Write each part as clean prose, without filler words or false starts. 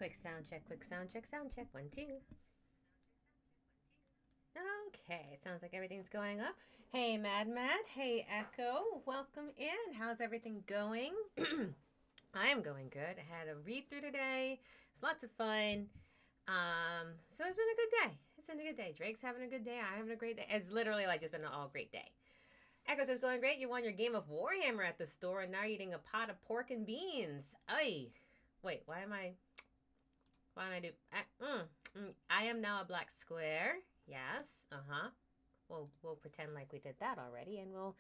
Quick sound check, sound check. 1, 2. Okay, it sounds like everything's going up. Hey, Mad. Hey, Echo. Welcome in. How's everything going? I am going good. I had a read through today. It's lots of fun. So it's been a good day. It's been a good day. Drake's having a good day. I'm having a great day. It's literally like just been an all great day. Echo says, going great. You won your game of Warhammer at the store and now you're eating a pot of pork and beans. Ay. Wait, why don't I do? I am now a black square. Yes. We'll pretend like we did that already, and we'll.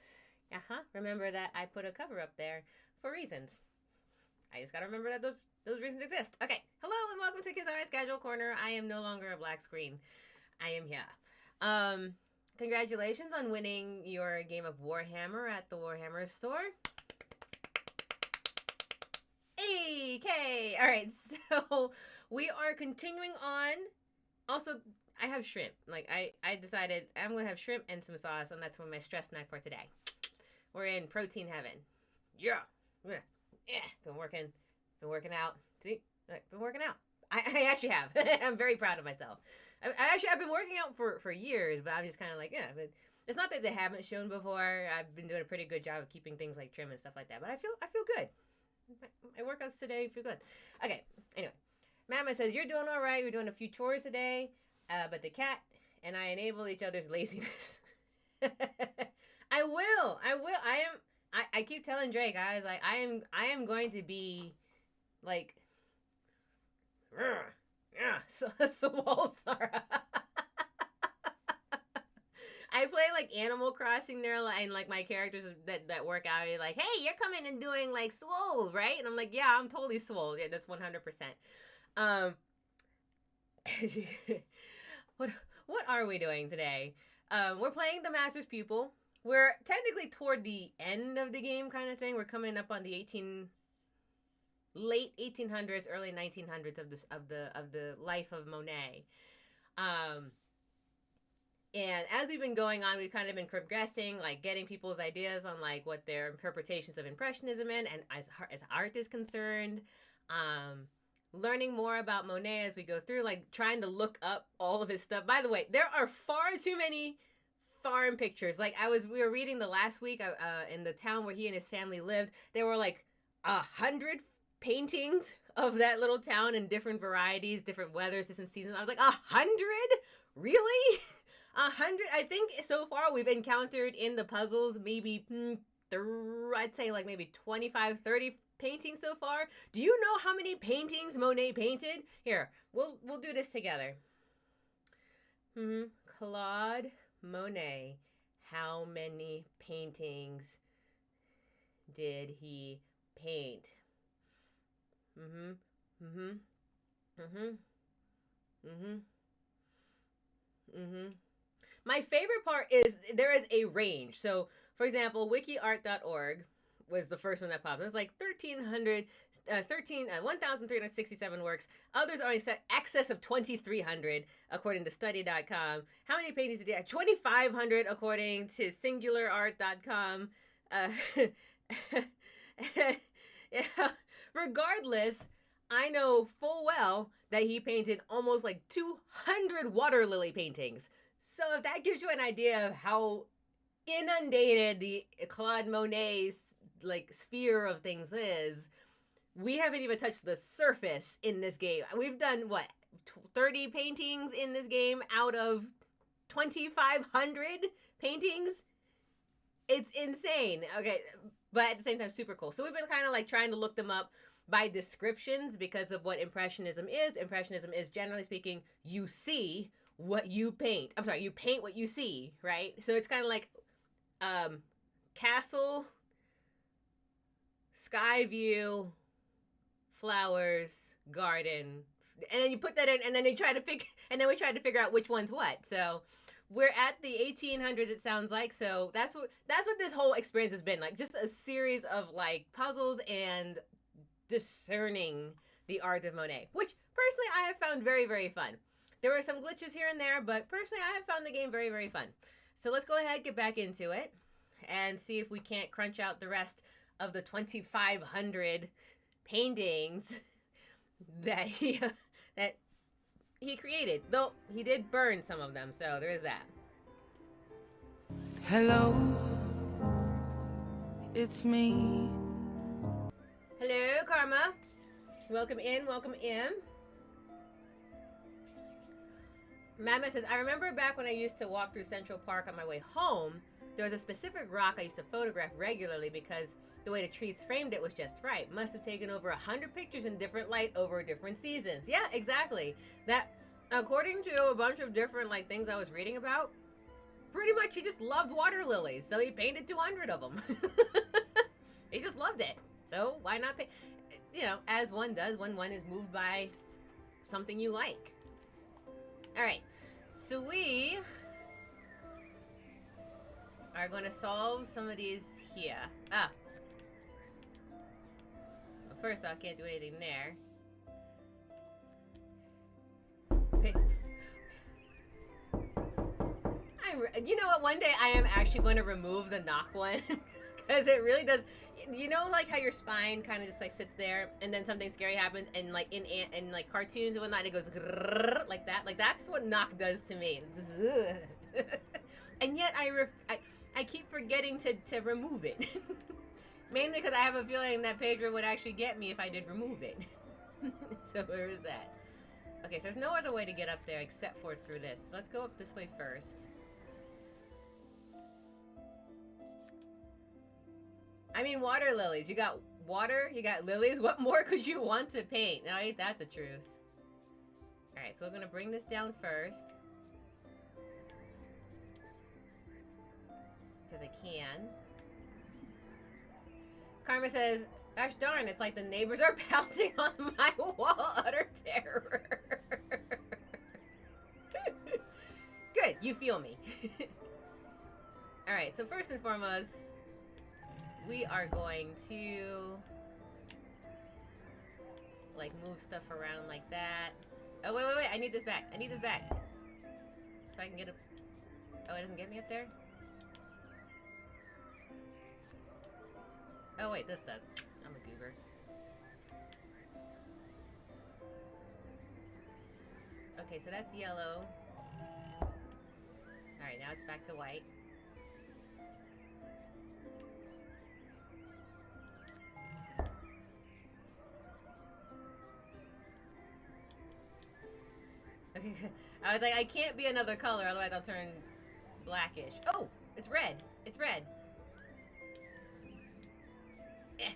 Remember that I put a cover up there for reasons. I just gotta remember that those reasons exist. Okay. Hello and welcome to Kizara's Casual Corner. I am no longer a black screen. I am here. Congratulations on winning your game of Warhammer at the Warhammer store. Okay. All right. So we are continuing on. Also, I have shrimp. Like I decided I'm gonna have shrimp and some sauce, and that's my stress snack for today. We're in protein heaven. Yeah. Been working out. See, been working out. I actually have. I'm very proud of myself. I've been working out for years, but I'm just kind of like, yeah. But it's not that they haven't shown before. I've been doing a pretty good job of keeping things like trim and stuff like that. But I feel good. My workouts today feel good. Okay. Anyway, Mama says you're doing all right. We're doing a few chores today, but the cat and I enable each other's laziness. I will. I keep telling Drake. I was like, I am going to be like, so Sarah. I play like Animal Crossing there, and like my characters that work out are like, hey, you're coming and doing like swole, right? And I'm like, yeah, I'm totally swole. Yeah, that's 100%. What are we doing today? We're playing the Master's Pupil. We're technically toward the end of the game, kind of thing. We're coming up on the late 1800s, early 1900s of the life of Monet. And as we've been going on, we've kind of been progressing, like getting people's ideas on like what their interpretations of Impressionism in, and as art is concerned, learning more about Monet as we go through, like trying to look up all of his stuff. By the way, there are far too many farm pictures. Like we were reading the last week in the town where he and his family lived. There were like 100 paintings of that little town in different varieties, different weathers, different seasons. I was like, 100? Really? 100? I think so far we've encountered in the puzzles maybe, I'd say like maybe 25, 30 paintings so far. Do you know how many paintings Monet painted? Here, we'll do this together. Claude Monet. How many paintings did he paint? My favorite part is there is a range. So, for example, wikiart.org was the first one that popped. It was like 1,367 works. Others are in excess of 2,300, according to study.com. How many paintings did he have? 2,500, according to singularart.com. Yeah. Regardless, I know full well that he painted almost like 200 water lily paintings. So if that gives you an idea of how inundated the Claude Monet's like sphere of things is, we haven't even touched the surface in this game. We've done what, 30 paintings in this game out of 2,500 paintings? It's insane. Okay, but at the same time, super cool. So we've been kind of like trying to look them up by descriptions because of what Impressionism is. Impressionism is, generally speaking, you see what you paint. I'm sorry, you paint what you see, right? So it's kind of like castle, sky view, flowers, garden, and then you put that in, and then we tried to figure out which one's what. So we're at the 1800s, it sounds like. So that's what this whole experience has been like, just a series of like puzzles and discerning the art of Monet, which personally I have found very, very fun. There were some glitches here and there, but personally I have found the game very, very fun. So let's go ahead, get back into it, and see if we can't crunch out the rest of the 2,500 paintings that he that he created. Though he did burn some of them, so there is that. Hello, it's me. Hello, Karma. Welcome in, welcome in. Mama says, I remember back when I used to walk through Central Park on my way home, there was a specific rock I used to photograph regularly because the way the trees framed it was just right. Must have taken over 100 pictures in different light over different seasons. Yeah, exactly. That, according to a bunch of different like things I was reading about, pretty much he just loved water lilies, so he painted 200 of them. He just loved it. So why not paint? You know, as one does when one is moved by something you like. All right, so we are going to solve some of these here. Well, first off, can't do anything there. You know what? One day I am actually going to remove the knock one because it really does. You know, like how your spine kind of just like sits there, and then something scary happens, and like in like cartoons and whatnot, it goes like that. Like that's what knock does to me. And yet I keep forgetting to remove it. Mainly because I have a feeling that Pedro would actually get me if I did remove it. So where is that? Okay, so there's no other way to get up there except for through this. Let's go up this way first. I mean, water lilies. You got water, you got lilies. What more could you want to paint? Now, ain't that the truth? Alright, so we're going to bring this down first. Because I can. Karma says, gosh darn, it's like the neighbors are pounding on my wall. Utter terror. Good, you feel me. Alright, so first and foremost, we are going to like move stuff around like that. Oh, wait, I need this back. I need this back. So I can get a... Oh, it doesn't get me up there? Oh, wait, this does. I'm a goober. Okay, so that's yellow. Alright, now it's back to white. Okay, good. I was like, I can't be another color, otherwise I'll turn blackish. Oh, it's red. It's red. Eh.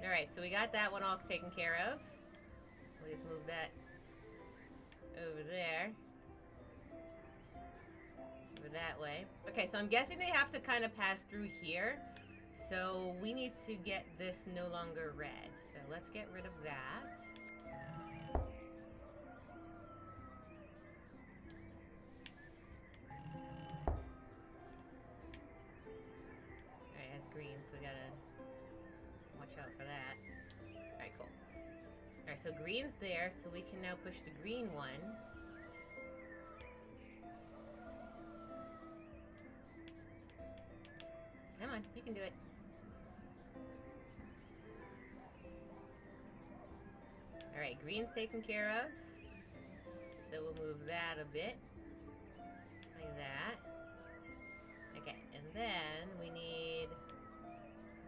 Alright, so we got that one all taken care of. We'll just move that over there. Over that way. Okay, so I'm guessing they have to kind of pass through here. So we need to get this no longer red. So let's get rid of that. Alright, that's green, so we gotta watch out for that. Alright, cool. Alright, so green's there, so we can now push the green one. Come on, you can do it. Alright, green's taken care of. So we'll move that a bit. Like that. Okay, and then we need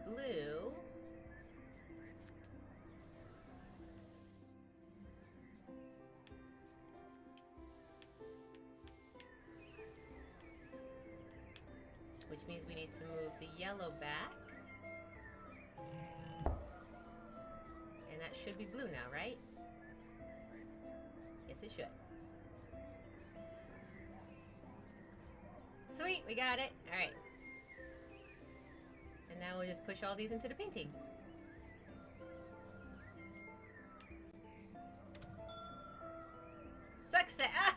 blue. Which means we need to move the yellow back. And that should be blue now, right? Yes, it should. Sweet, we got it. All right. And now we'll just push all these into the painting. Success! Ah!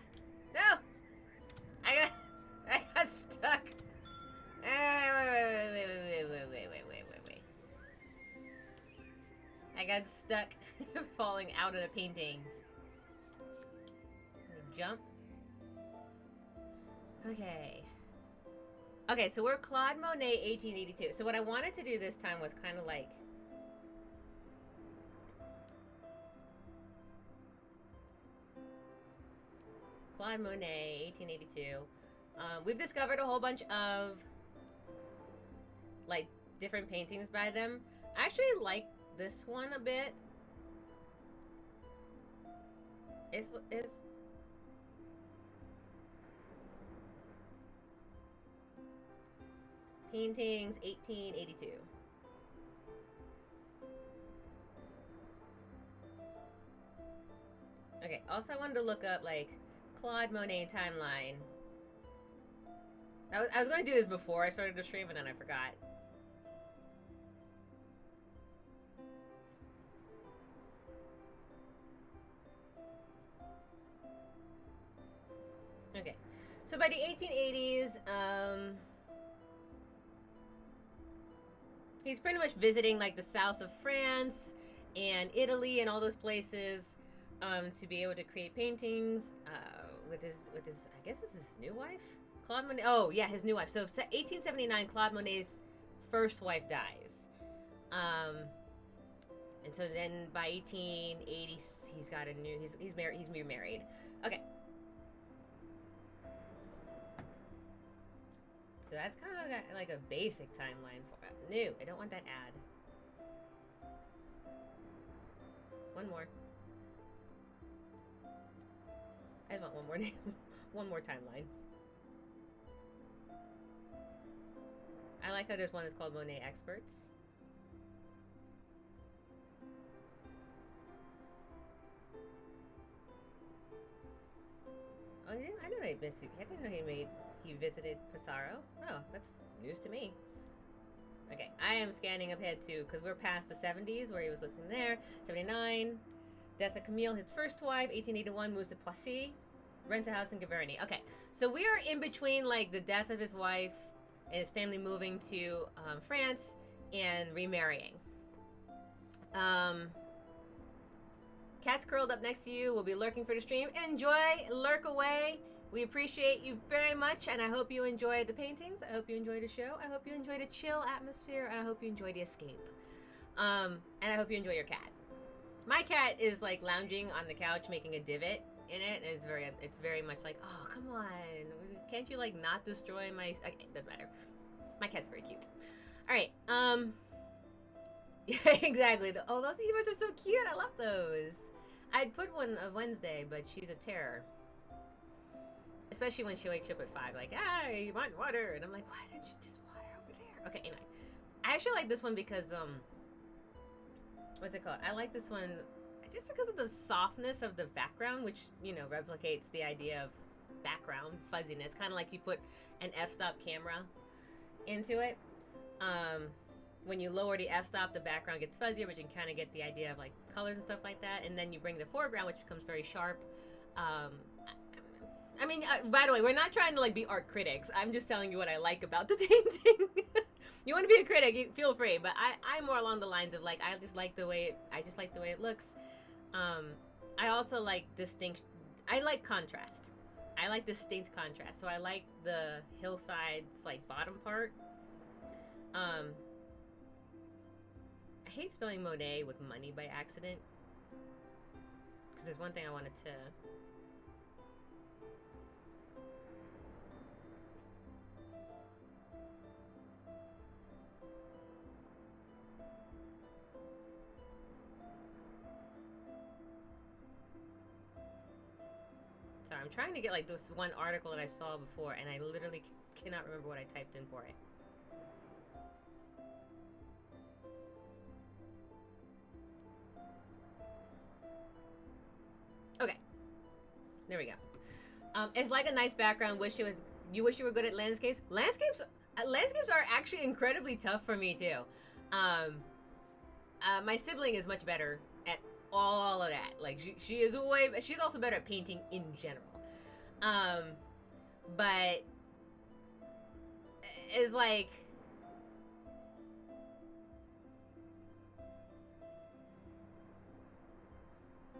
No! I got stuck. Wait. I got stuck falling out of the painting. Jump. Okay. Okay, so we're Claude Monet, 1882. So what I wanted to do this time was kind of like Claude Monet, 1882. We've discovered a whole bunch of like different paintings by them. I actually like this one a bit. It's paintings 1882. Okay, also I wanted to look up like Claude Monet timeline. I was going to do this before I started the stream and then I forgot. Okay, so by the 1880s, he's pretty much visiting like the south of France and Italy and all those places to be able to create paintings with his I guess this is his new wife, Claude Monet. Oh yeah, his new wife. So 1879, Claude Monet's first wife dies, and so then by 1880 he's got a new he's married. He's remarried. Okay. So that's kind of like a basic timeline for it. New. I don't want that ad. One more. I just want one more name. One more timeline. I like how there's one that's called Monet Experts. Oh, yeah, I didn't know he visited Pissarro. Oh, that's news to me. Okay, I am scanning ahead too, because we're past the 70s where he was listening there. 79, death of Camille, his first wife. 1881, moves to Poissy, rents a house in Giverny. Okay, so we are in between like the death of his wife and his family moving to France and remarrying. Cat's curled up next to you. We'll be lurking for the stream. Enjoy, lurk away. We appreciate you very much, and I hope you enjoyed the paintings. I hope you enjoyed the show. I hope you enjoyed a chill atmosphere, and I hope you enjoyed the escape. And I hope you enjoy your cat. My cat is like lounging on the couch, making a divot in it, and it's very much like, oh, come on, can't you like not destroy my? Okay, it doesn't matter. My cat's very cute. All right. Yeah, exactly. Oh, those earbuds are so cute. I love those. I'd put one of Wednesday, but she's a terror. Especially when she wakes up at 5, like, hey, you want water? And I'm like, why didn't you just water over there? Okay, anyway. I actually like this one because, what's it called? I like this one just because of the softness of the background, which, you know, replicates the idea of background fuzziness. Kind of like you put an f-stop camera into it. When you lower the f-stop, the background gets fuzzier, but you can kind of get the idea of, like, colors and stuff like that. And then you bring the foreground, which becomes very sharp. I mean, by the way, we're not trying to like be art critics. I'm just telling you what I like about the painting. You want to be a critic, feel free. But I'm more along the lines of like I just like the way it looks. I also like distinct. I like contrast. I like distinct contrast. So I like the hillside's like bottom part. I hate spelling Monet with money by accident because there's one thing I wanted to. Sorry, I'm trying to get like this one article that I saw before, and I literally cannot remember what I typed in for it. Okay, there we go. It's like a nice background. You wish you were good at landscapes. Landscapes are actually incredibly tough for me too. My sibling is much better at all of that. Like she's also better at painting in general. But it's like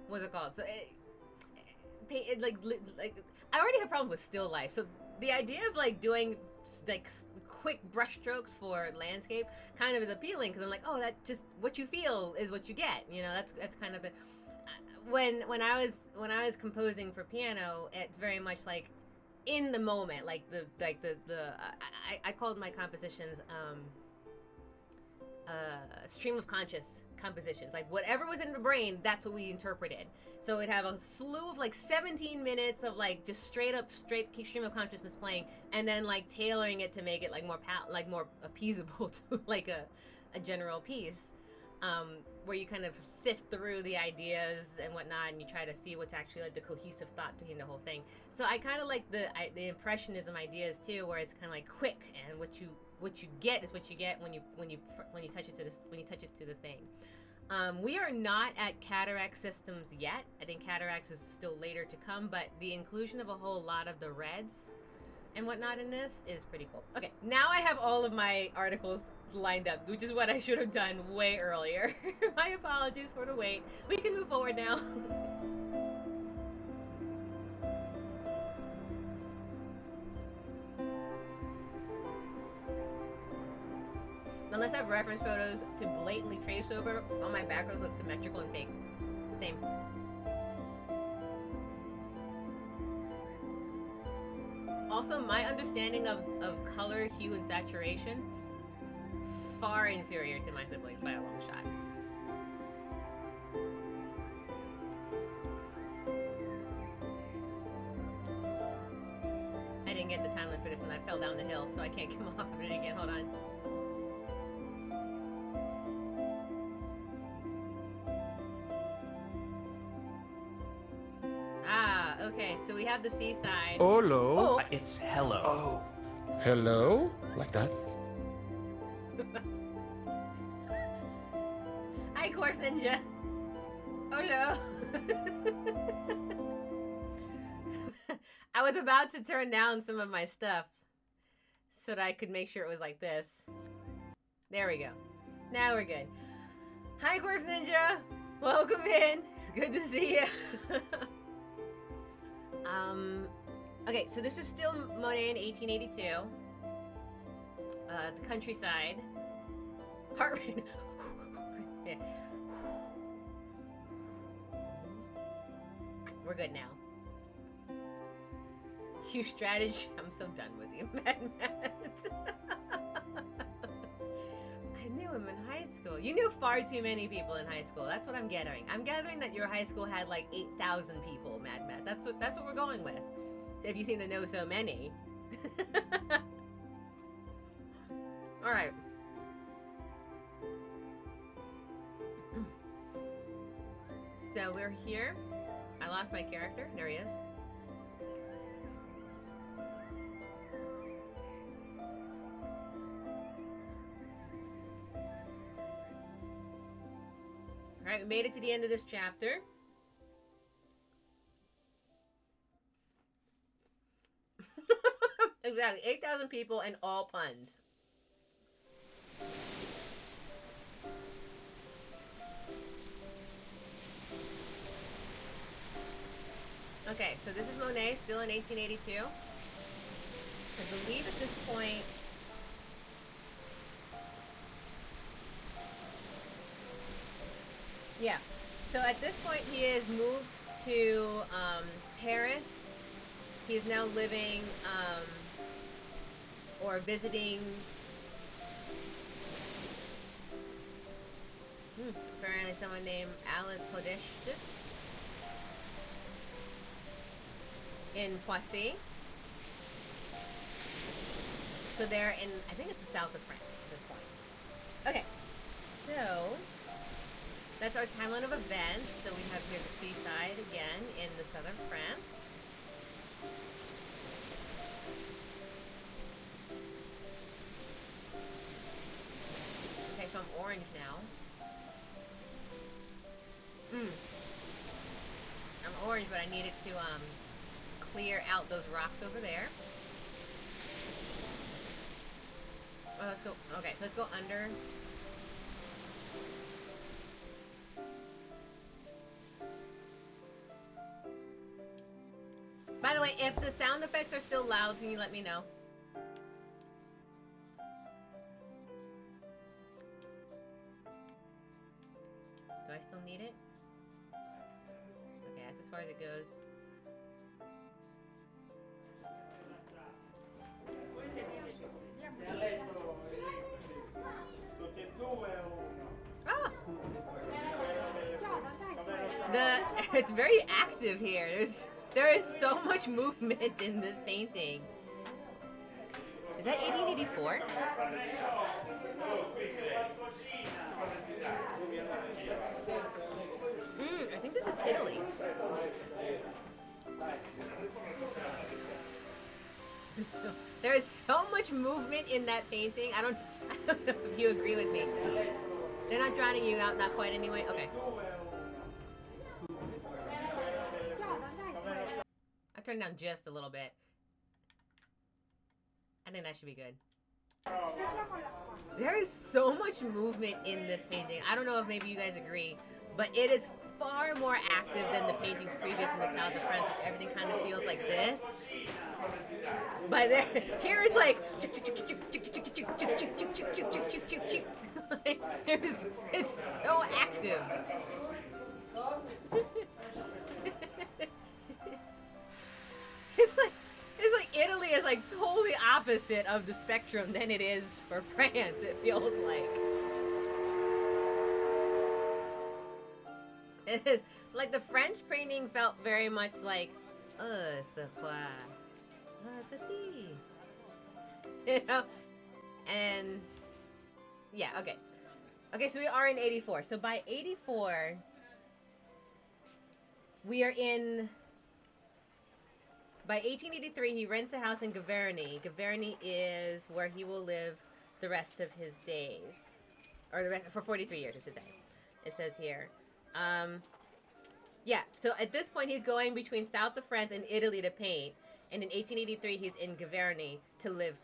what's it called? So like I already have problems with still life. So the idea of like doing like quick brushstrokes for landscape kind of is appealing, because I'm like, oh, that just what you feel is what you get. You know, that's kind of the when I was composing for piano, it's very much like in the moment, like I called my compositions stream of conscious compositions. Like whatever was in the brain, that's what we interpreted. So we'd have a slew of like 17 minutes of like just straight stream of consciousness playing, and then like tailoring it to make it like more appeasable to like a general piece, where you kind of sift through the ideas and whatnot, and you try to see what's actually like the cohesive thought behind the whole thing. So I kind of like the impressionism ideas too, where it's kind of like quick, and what you get is what you get when you touch it to the thing. We are not at cataract systems yet. I think cataracts is still later to come, but the inclusion of a whole lot of the reds and whatnot in this is pretty cool. Okay, now I have all of my articles lined up, which is what I should have done way earlier. My apologies for the wait. We can move forward now. Unless I have reference photos to blatantly trace over, all my backgrounds look symmetrical and fake. Same. Also, my understanding of color, hue, and saturation, far inferior to my siblings by a long shot. I didn't get the time limit for this one. I fell down the hill, so I can't come off of it again. Hold on. Okay, so we have the seaside. Hello. Oh. It's hello. Oh. Hello? Like that? Hi, Course Ninja. Hello. I was about to turn down some of my stuff so that I could make sure it was like this. There we go. Now we're good. Hi, Course Ninja. Welcome in. It's good to see you. Okay, so this is still Monet in 1882. The countryside. Heart rate. Yeah. We're good now. Hugh strategy. I'm so done with you, Mad Matt. I knew him in high school. You knew far too many people in high school. That's what I'm gathering. I'm gathering that your high school had like 8,000 people, Mad Matt. That's what we're going with. If you seem to know so many. All right. So we're here. I lost my character. There he is. All right, we made it to the end of this chapter. Exactly, 8,000 people and all puns. Okay, so this is Monet, still in 1882. I believe at this point... Yeah, so at this point he has moved to Paris. He is now living or visiting apparently someone named Alice Podest in Poissy. So they're in, I think it's the south of France at this point. Okay, so that's our timeline of events. So we have here the seaside again in the southern France. Okay, so I'm orange now. I'm orange, but I needed to clear out those rocks over there. Oh, let's go. Okay, so let's go under. By the way, if the sound effects are still loud, can you let me know? Do I still need it? Okay, that's as far as it goes. Oh! It's very active here. There is so much movement in this painting. Is that 1884? I think this is Italy. There is so much movement in that painting. I don't know if you agree with me. They're not drowning you out, not quite anyway. Okay. I turned down just a little bit. I think that should be good. There is so much movement in this painting. I don't know if maybe you guys agree, but it is far more active than the paintings previous in the south of France. Everything kind of feels like this. But here it's like it's so active. It's like Italy is like totally opposite of the spectrum than it is for France, it feels like. It is like the French painting felt very much like c'est quoi? The sea. You know? And yeah, okay. Okay, so we are in 84. So by 84 we are in by 1883, he rents a house in Gavarnie. Gavarnie is where he will live the rest of his days. Or for 43 years, I should say. It says here. Yeah, so at this point, he's going between south of France and Italy to paint. And in 1883, he's in Gavarnie to live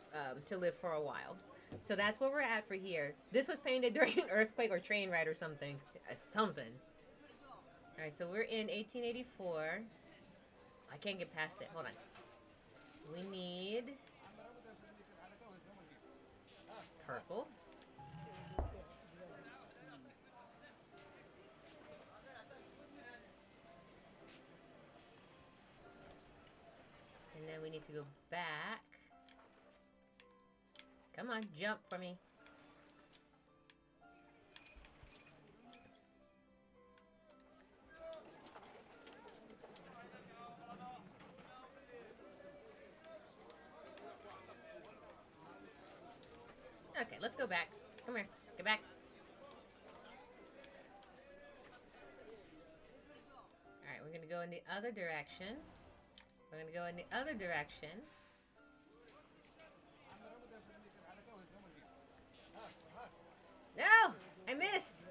for a while. So that's where we're at for here. This was painted during an earthquake or train ride or something. Something. All right, so we're in 1884. I can't get past it. Hold on. We need purple. And then we need to go back. Come on, jump for me. Okay, let's go back. Come here. Get back. Alright, we're going to go in the other direction. We're going to go in the other direction. No! I missed!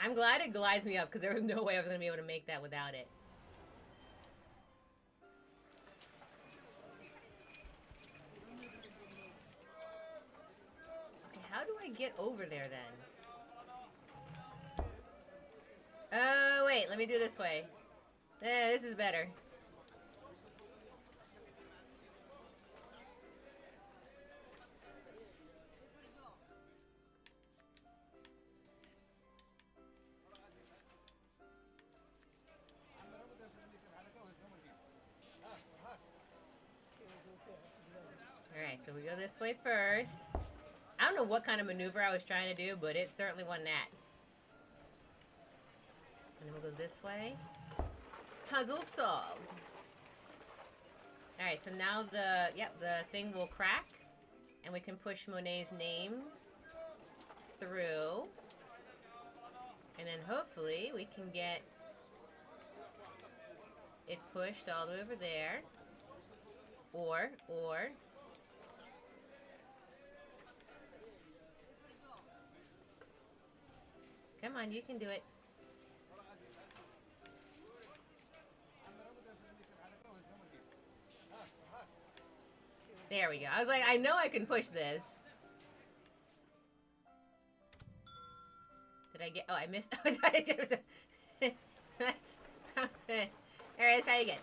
I'm glad it glides me up because there was no way I was going to be able to make that without it. How do I get over there then? Oh, wait, let me do this way. This is better. Alright, so we go this way first. I don't know what kind of maneuver I was trying to do, but it certainly wasn't that. And then we'll go this way. Puzzle solved. Alright, so now the thing will crack. And we can push Monet's name through. And then hopefully we can get it pushed all the way over there. Or... Come on, you can do it. There we go. I was like, I know I can push this. Did I get... Oh, I missed... That's... Alright, let's try it again.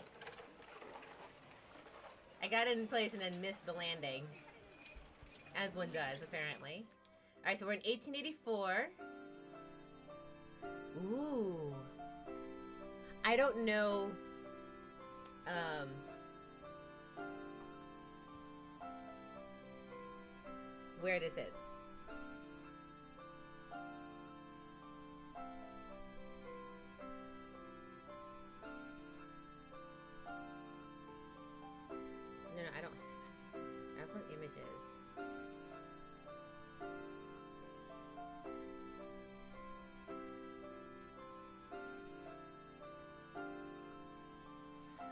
I got it in place and then missed the landing. As one does, apparently. Alright, so we're in 1884. Ooh. I don't know... where this is. No, I don't. I want images.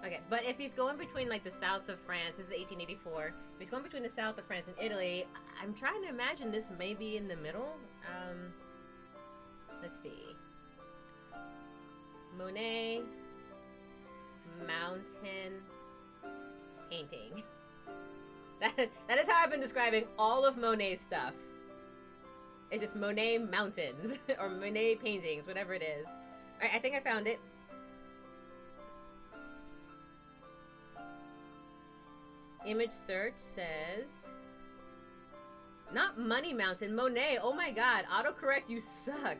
Okay, but if he's going between like the south of France, this is 1884. If he's going between the south of France and Italy, I'm trying to imagine this may be in the middle. Let's see. Monet, mountain, painting. That is how I've been describing all of Monet's stuff. It's just Monet mountains or Monet paintings, whatever it is. All right, I think I found it. Image search says not Money Mountain, Monet. Oh my god, autocorrect, you suck.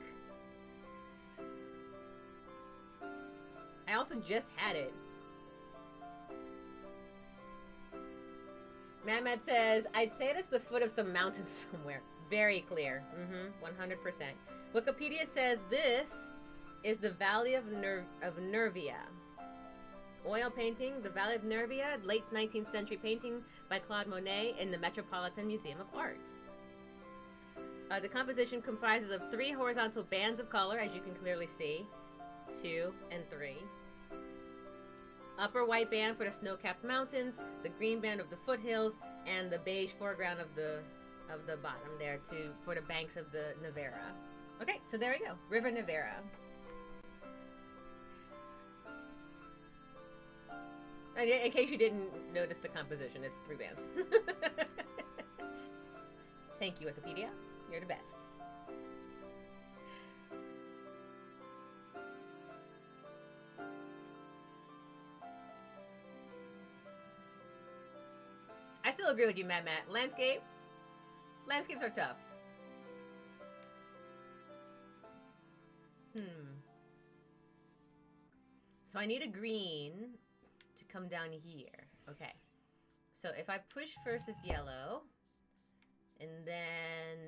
I also just had it. Mad says, I'd say it's the foot of some mountain somewhere. Very clear. 100%. Wikipedia says this is the Valley of Nervia. Oil painting, the Valley of Nervia, late 19th century painting by Claude Monet in the Metropolitan Museum of Art. The composition comprises of 3 horizontal bands of color, as you can clearly see, 2 and 3. Upper white band for the snow-capped mountains, the green band of the foothills, and the beige foreground of the bottom there for the banks of the Nevera. Okay, so there we go, River Nevera. In case you didn't notice the composition, it's 3 bands. Thank you, Wikipedia. You're the best. I still agree with you, Matt. Landscapes are tough. So I need a green to come down here. Okay. So if I push first this yellow, and then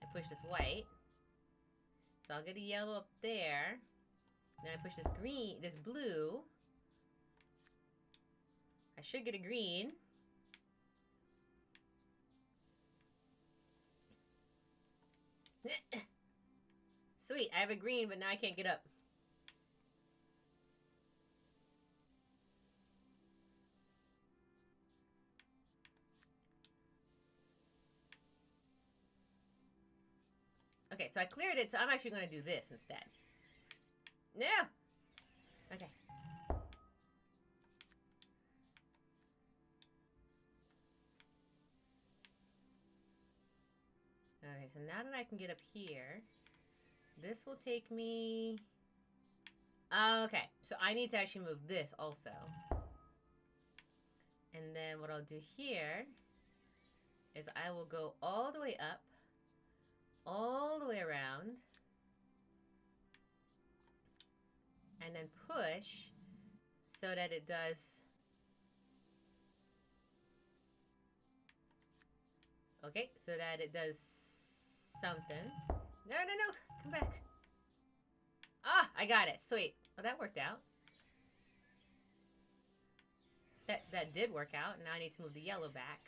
I push this white, so I'll get a yellow up there. Then I push this blue. I should get a green. Sweet, I have a green, but now I can't get up. Okay, so I cleared it, so I'm actually going to do this instead. No! Okay. Okay, so now that I can get up here, this will take me... Okay, so I need to actually move this also. And then what I'll do here is I will go all the way up, all the way around, and then push so that it does... Okay, so that it does something. No, come back. Ah, I got it. Sweet. Well, that worked out. That did work out. Now I need to move the yellow back.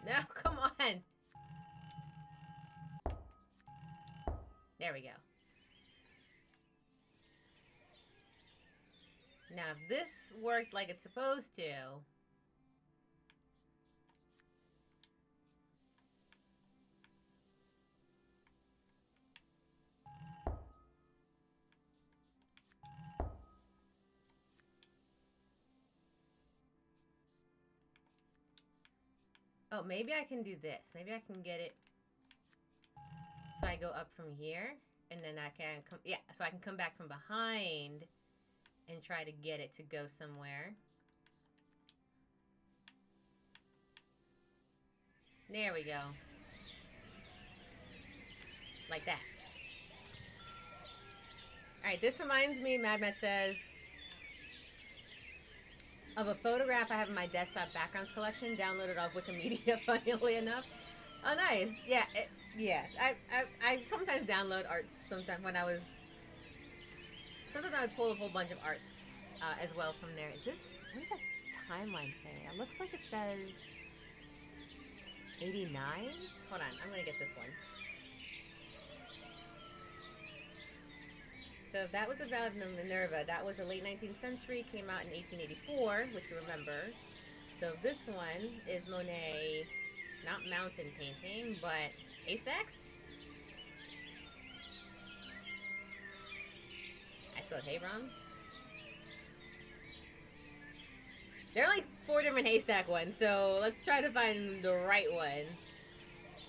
No, come on. There we go. Now, if this worked like it's supposed to, Oh, maybe I can do this. Maybe I can get it so I go up from here, and then I can come, yeah, so I can come back from behind and try to get it to go somewhere. There we go. Like that. Alright, this reminds me, Mad Matt says, of a photograph I have in my desktop backgrounds collection, downloaded off Wikimedia, funnily enough. Oh, nice. Yeah, yeah. I sometimes download arts. Sometimes when I was, sometimes I would pull a whole bunch of arts as well from there. Is this, what does that timeline say? It looks like it says 89. Hold on, I'm gonna get this one. So that was the Ballad of Minerva. That was the late 19th century, came out in 1884, which you remember. So this one is Monet, not mountain painting, but haystacks? I spelled hay wrong. There are like 4 different haystack ones, so let's try to find the right one.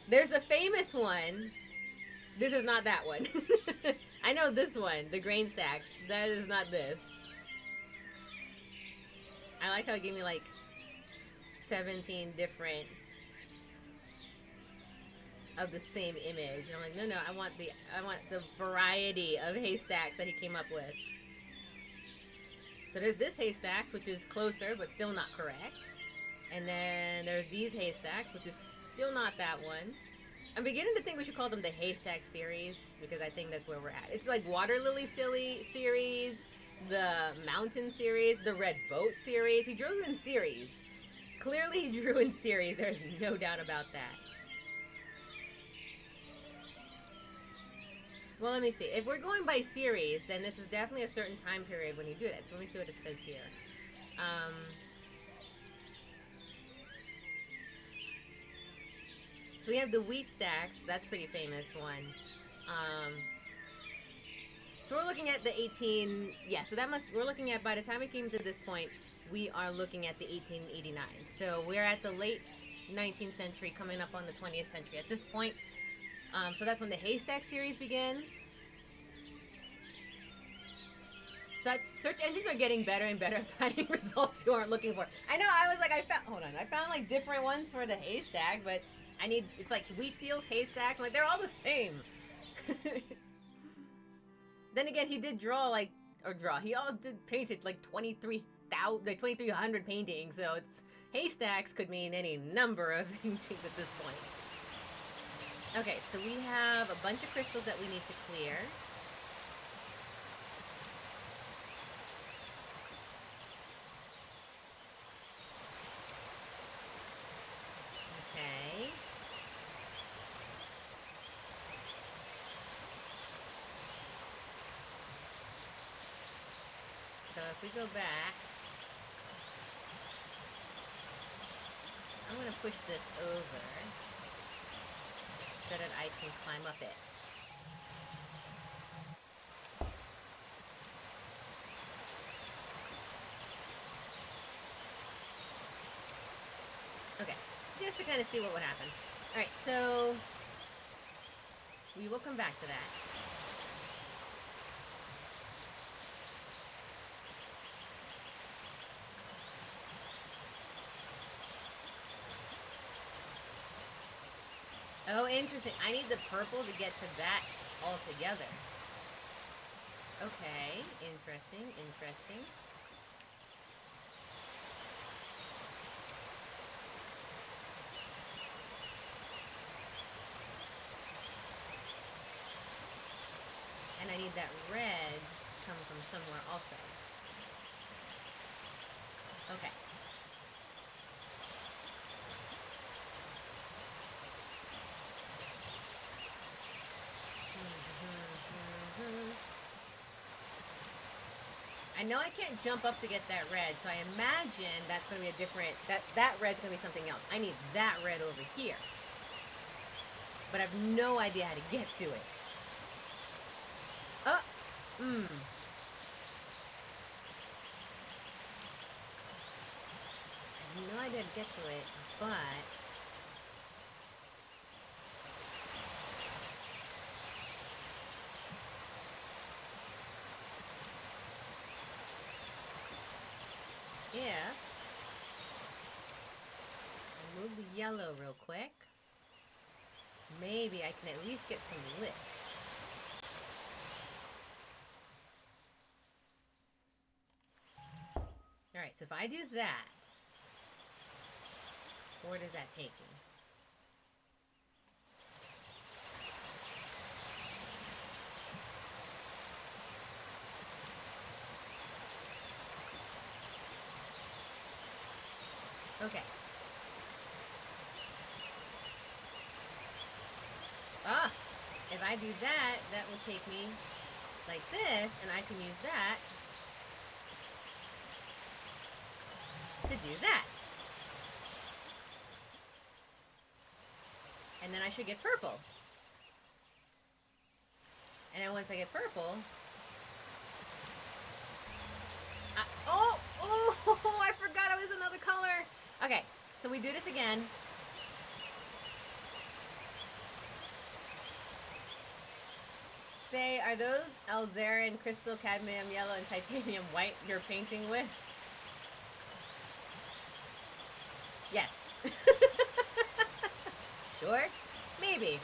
There's the famous one. This is not that one. I know this one, the grain stacks. That is not this. I like how it gave me like 17 different of the same image. And I'm like, no, I want the variety of haystacks that he came up with. So there's this haystack, which is closer, but still not correct. And then there's these haystacks, which is still not that one. I'm beginning to think we should call them the haystack series, because I think that's where we're at. It's like water lily series, the mountain series, the red boat series. He drew in series. Clearly he drew in series. There's no doubt about that. Well, let me see. If we're going by series, then this is definitely a certain time period when you do this. Let me see what it says here. So we have the wheat stacks. That's a pretty famous one. So we're looking at the 18... Yeah, so that must... We're looking at... By the time we came to this point, we are looking at the 1889. So we're at the late 19th century, coming up on the 20th century at this point. So that's when the haystack series begins. Search engines are getting better and better at finding results you aren't looking for. I know, I was like, I found like different ones for the haystack, but it's like wheat fields, haystacks, like they're all the same. Then again, he did he all did painted like 2,300 paintings, so it's haystacks could mean any number of paintings at this point. Okay, so we have a bunch of crystals that we need to clear. Okay. So if we go back, I'm going to push this over so that I can climb up it. Okay, just to kind of see what would happen. Alright, so we will come back to that. Oh, interesting. I need the purple to get to that all together. Okay, interesting, interesting. And I need that red to come from somewhere also. Okay. I know I can't jump up to get that red, so I imagine that's going to be a different... That red's going to be something else. I need that red over here. But I have no idea how to get to it. Oh! I have no idea how to get to it, but... if I move the yellow real quick, maybe I can at least get some lift. Alright, so if I do that, where does that take me? Okay. Ah! If I do that, that will take me like this, and I can use that to do that. And then I should get purple. And then once I get purple... oh! I forgot it was another color! Okay, so we do this again. Say, are those alizarin, crystal, cadmium, yellow, and titanium white you're painting with? Yes. Sure? Maybe.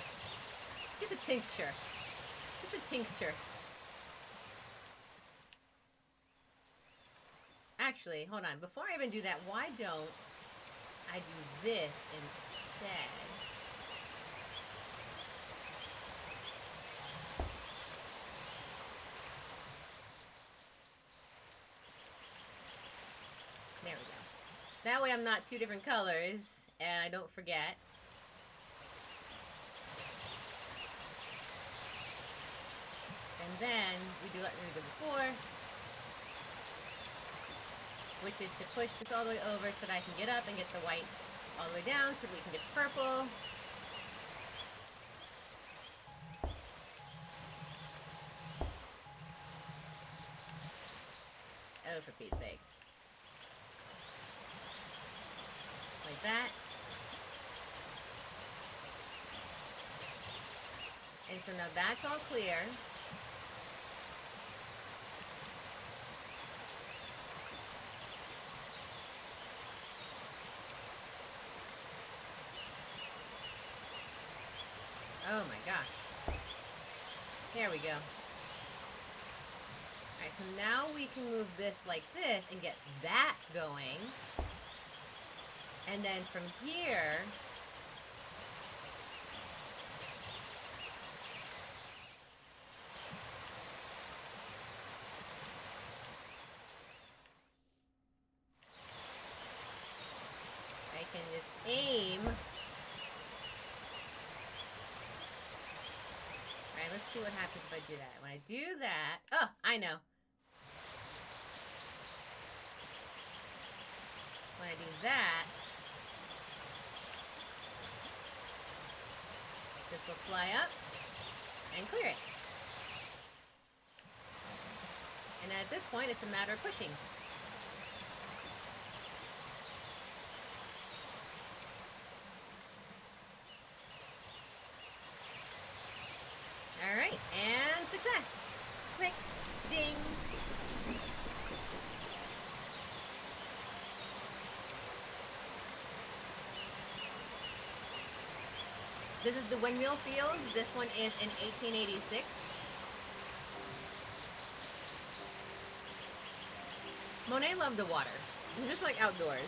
Just a tincture. Just a tincture. Actually, hold on. Before I even do that, why don't I do this instead? There we go. That way I'm not two different colors, and I don't forget. And then we do what we did before, which is to push this all the way over so that I can get up and get the white all the way down so that we can get purple. Oh, for Pete's sake. Like that. And so now that's all clear. Oh my gosh. There we go. Alright, so now we can move this like this and get that going. And then from here, I can just aim. Alright, let's see what happens if I do that. When I do that, oh, I know. When I do that, this will fly up and clear it. And at this point, it's a matter of pushing. Alright, and success! Click, ding! This is the Windmill Fields. This one is in 1886. Monet loved the water. He just like outdoors.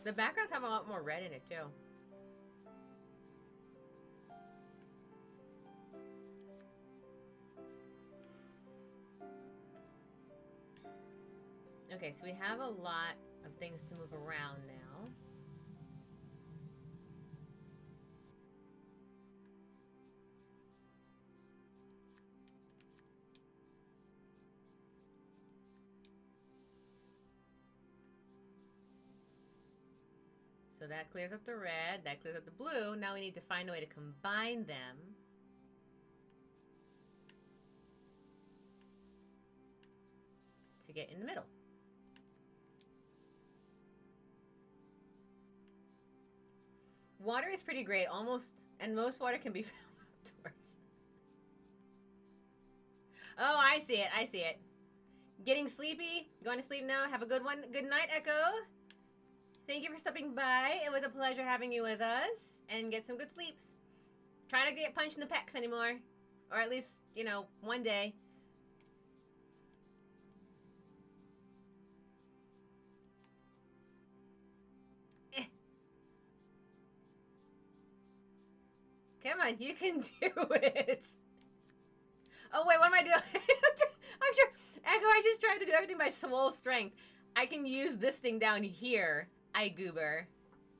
The backgrounds have a lot more red in it too. Okay, so we have a lot of things to move around now. So that clears up the red, that clears up the blue. Now we need to find a way to combine them. To get in the middle. Water is pretty great, almost, and most water can be found outdoors. Oh, I see it. I see it. Getting sleepy? Going to sleep now? Have a good one. Good night, Echo. Thank you for stopping by. It was a pleasure having you with us. And get some good sleeps. Try not to get punched in the pecs anymore. Or at least, you know, one day. Come on, you can do it. Oh, wait, what am I doing? I'm sure. Echo, I just tried to do everything by swole strength. I can use this thing down here. I goober.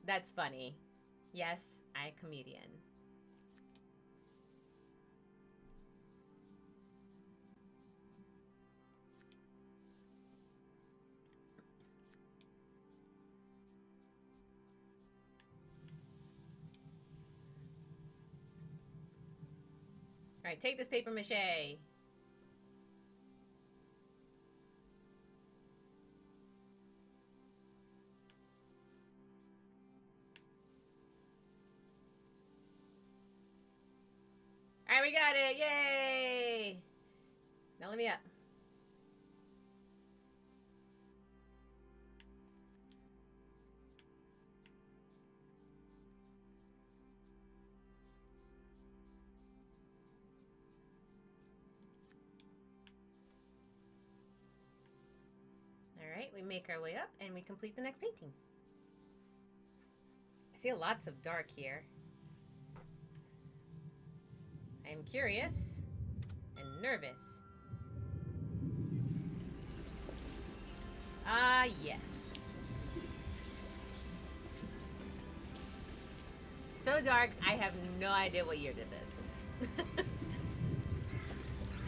That's funny. Yes, I comedian. All right, take this paper mache. All right, we got it. Yay! Now let me up. All right, we make our way up and we complete the next painting. I see lots of dark here. I am curious and nervous. Ah, yes. So dark, I have no idea what year this is.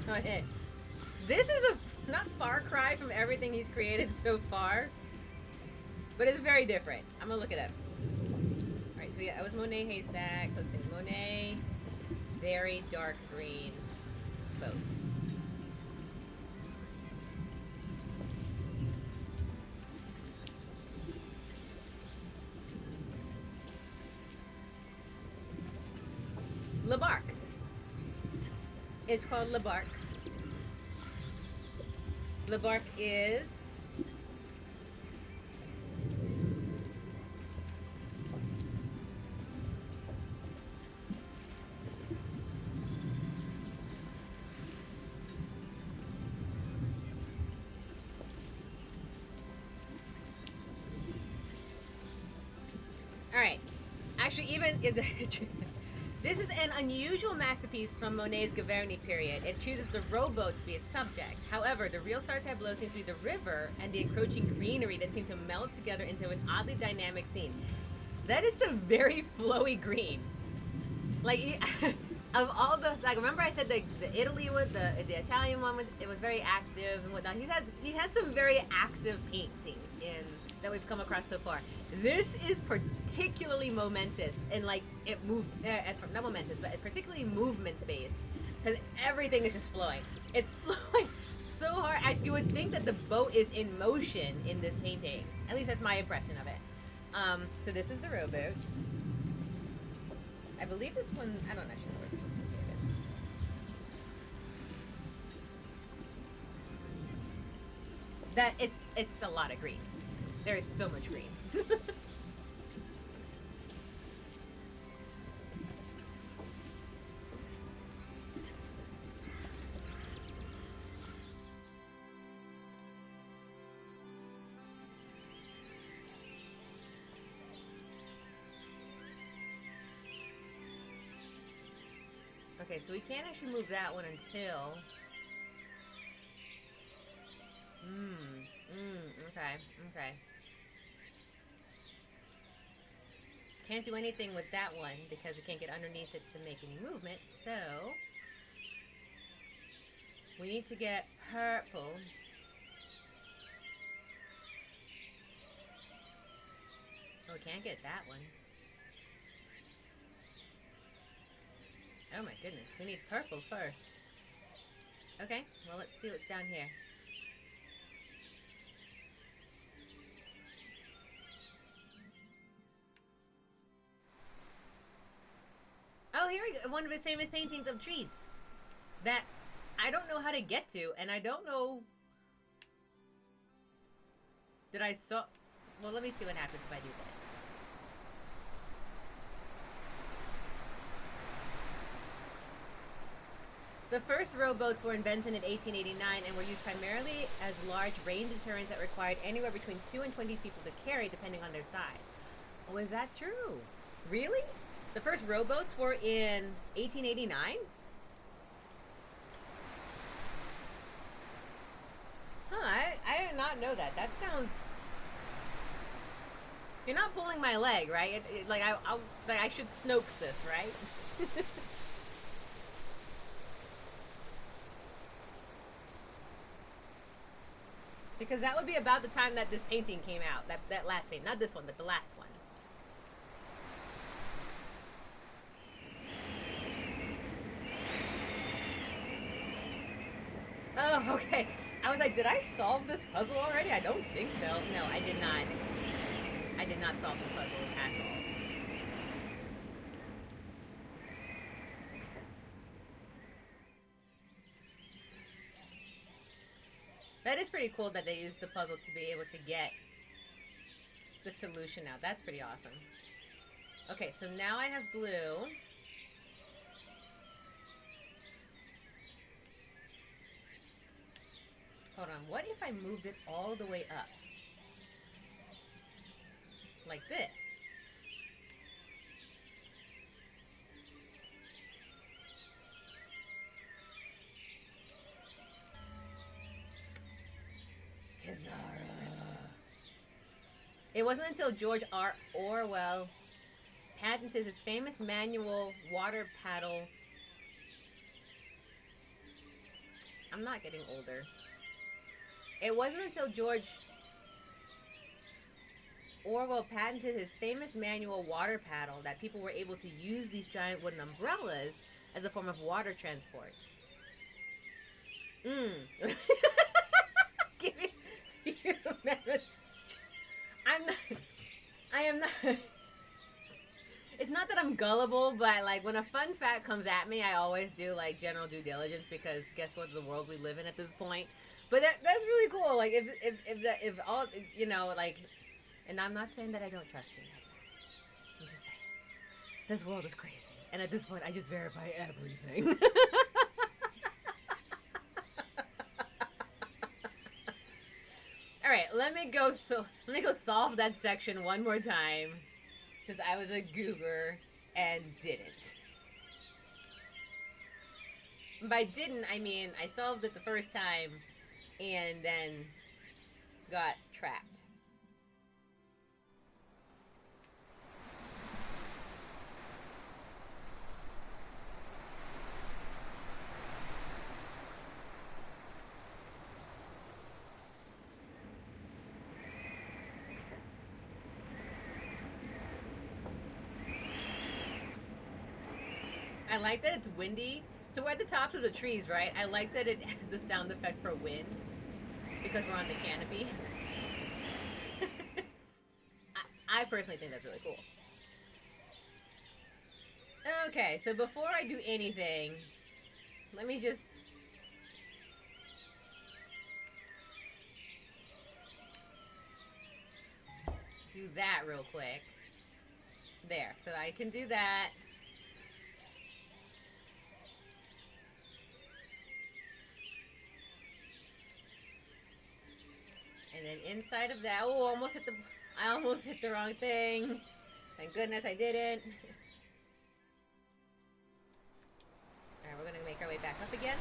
Okay. This is a not far cry from everything he's created so far, but it's very different. I'm gonna look it up. All right, so that was Monet haystacks. Let's see, Monet, very dark green boat. Le Barque. It's called Le Barque. Le Barque is all right. Actually, even if this is an unusual masterpiece from Monet's Giverny period. It chooses the rowboat to be its subject. However, the real star tableau seems to be the river and the encroaching greenery that seem to meld together into an oddly dynamic scene. That is some very flowy green. Like, of all those, like, remember I said the Italy one, the Italian one, it was very active and whatnot. He has some very active paintings in that we've come across so far. This is particularly momentous and like it moved as from not momentous, but it's particularly movement based because everything is just flowing. It's flowing so hard. You would think that the boat is in motion in this painting. At least that's my impression of it. So this is the rowboat. I believe this one. I don't actually know where this one's located. That it's a lot of green. There is so much green. Okay, so we can't actually move that one until... okay. Can't do anything with that one because we can't get underneath it to make any movement, so... we need to get purple. Oh, we can't get that one. Oh my goodness, we need purple first. Okay, well let's see what's down here. here we go. One of his famous paintings of trees that I don't know how to get to, and I don't know. Did I saw? Well, let me see what happens if I do this. The first rowboats were invented in 1889 and were used primarily as large rain deterrents that required anywhere between 2 and 20 people to carry, depending on their size. Oh, is that true? Really? The first rowboats were in 1889? Huh, I did not know that. That sounds... You're not pulling my leg, right? Like, I should Snopes this, right? Because that would be about the time that this painting came out. That last painting. Not this one, but the last one. Oh, okay. I was like, did I solve this puzzle already? I don't think so. No, I did not. I did not solve this puzzle at all. That is pretty cool that they used the puzzle to be able to get the solution out. That's pretty awesome. Okay, so now I have blue. Hold on, what if I moved it all the way up? Like this. It wasn't until George R. Orwell patented his famous manual water paddle. I'm not getting older. It wasn't until George Orwell patented his famous manual water paddle that people were able to use these giant wooden umbrellas as a form of water transport. Give me I am not. It's not that I'm gullible, but like when a fun fact comes at me, I always do like general due diligence because guess what, the world we live in at this point. But that's really cool. Like if all you know like, and I'm not saying that I don't trust you. I'm just saying this world is crazy, and at this point, I just verify everything. All right, let me go solve that section one more time, since I was a goober and didn't. By didn't, I mean I solved it the first time and then got trapped. I like that it's windy. So we're at the tops of the trees, right? I like that it the sound effect for wind because we're on the canopy. I personally think that's really cool. Okay, so before I do anything, let me just do that real quick. There, so I can do that. And then inside of that, oh, I almost hit the wrong thing. Thank goodness I didn't. All right, we're gonna make our way back up again.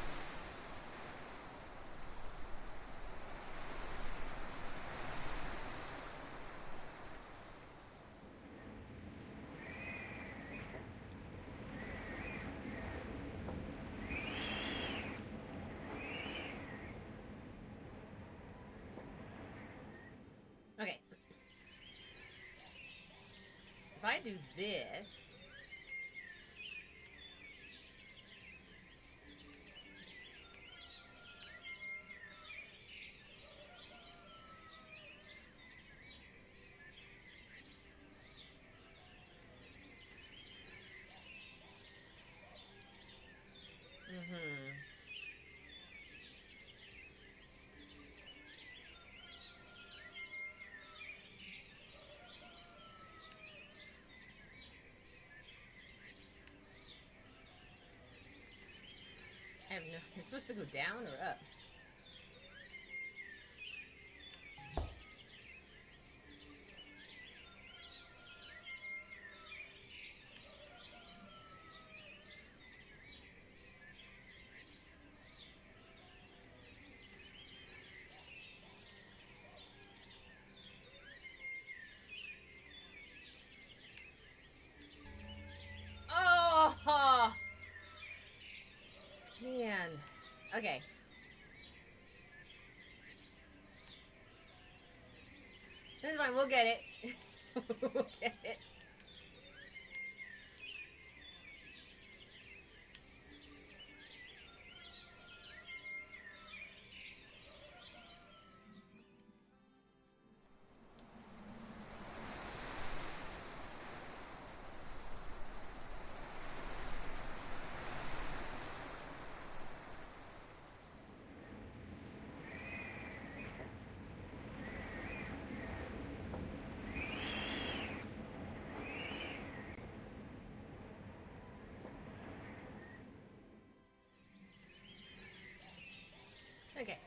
Okay. So if I do this, have no... It's supposed to go down or up? Oh! Man. Okay. This is fine. We'll get it. We'll get it. Okay,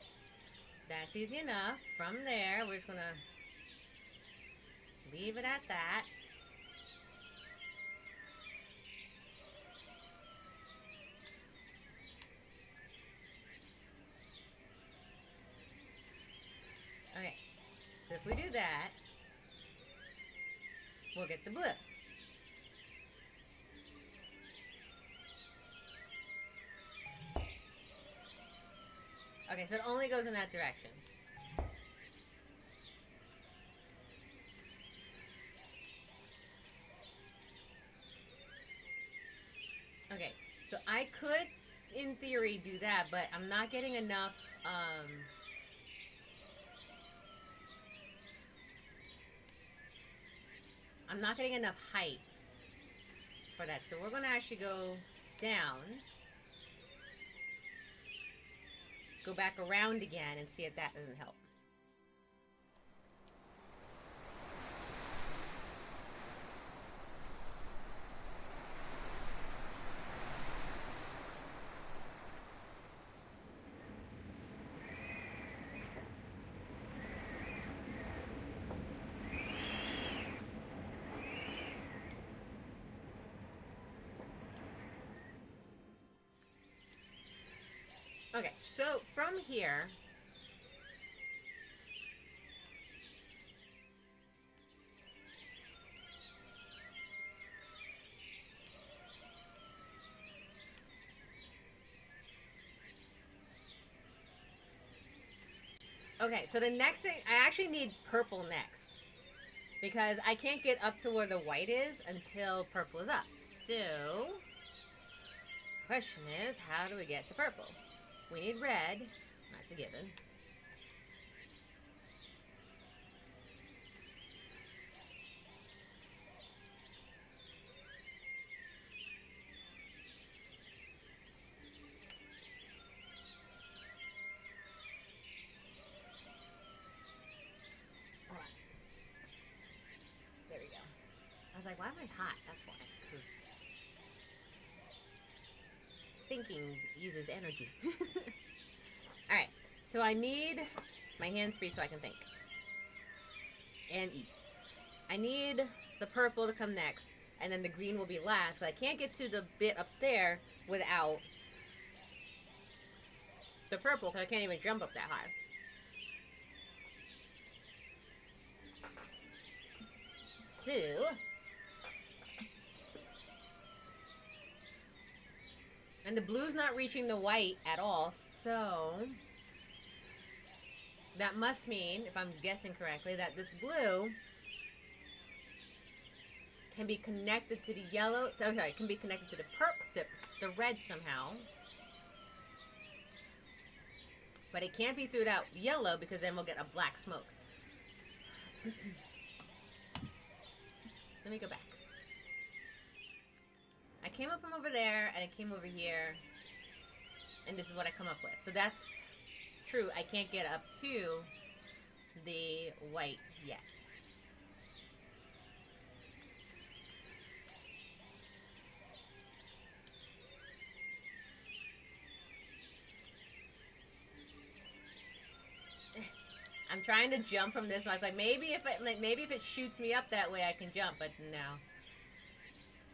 that's easy enough. From there, we're just gonna leave it at that. Okay, so if we do that, we'll get the blue. Okay, so it only goes in that direction. Okay, so I could, in theory, do that, but I'm not getting enough, I'm not getting enough height for that. So we're going to actually go down, go back around again, and see if that doesn't help. Okay, so from here, okay, so the next thing, I actually need purple next, because I can't get up to where the white is until purple is up. So, question is, how do we get to purple? We need red. That's a given. Hold on. There we go. I was like, why am I hot? That's why. Because thinking uses energy. Alright, so I need my hands free so I can think. And eat. I need the purple to come next, and then the green will be last, but I can't get to the bit up there without the purple, because I can't even jump up that high. So, and the blue's not reaching the white at all, so that must mean, if I'm guessing correctly, that this blue can be connected to the yellow. Oh, sorry, can be connected to the red somehow. But it can't be through that yellow, because then we'll get a black smoke. Let me go back. I came up from over there, and I came over here, and this is what I come up with. So that's true. I can't get up to the white yet. I'm trying to jump from this, and I was like, maybe if it shoots me up that way, I can jump. But no,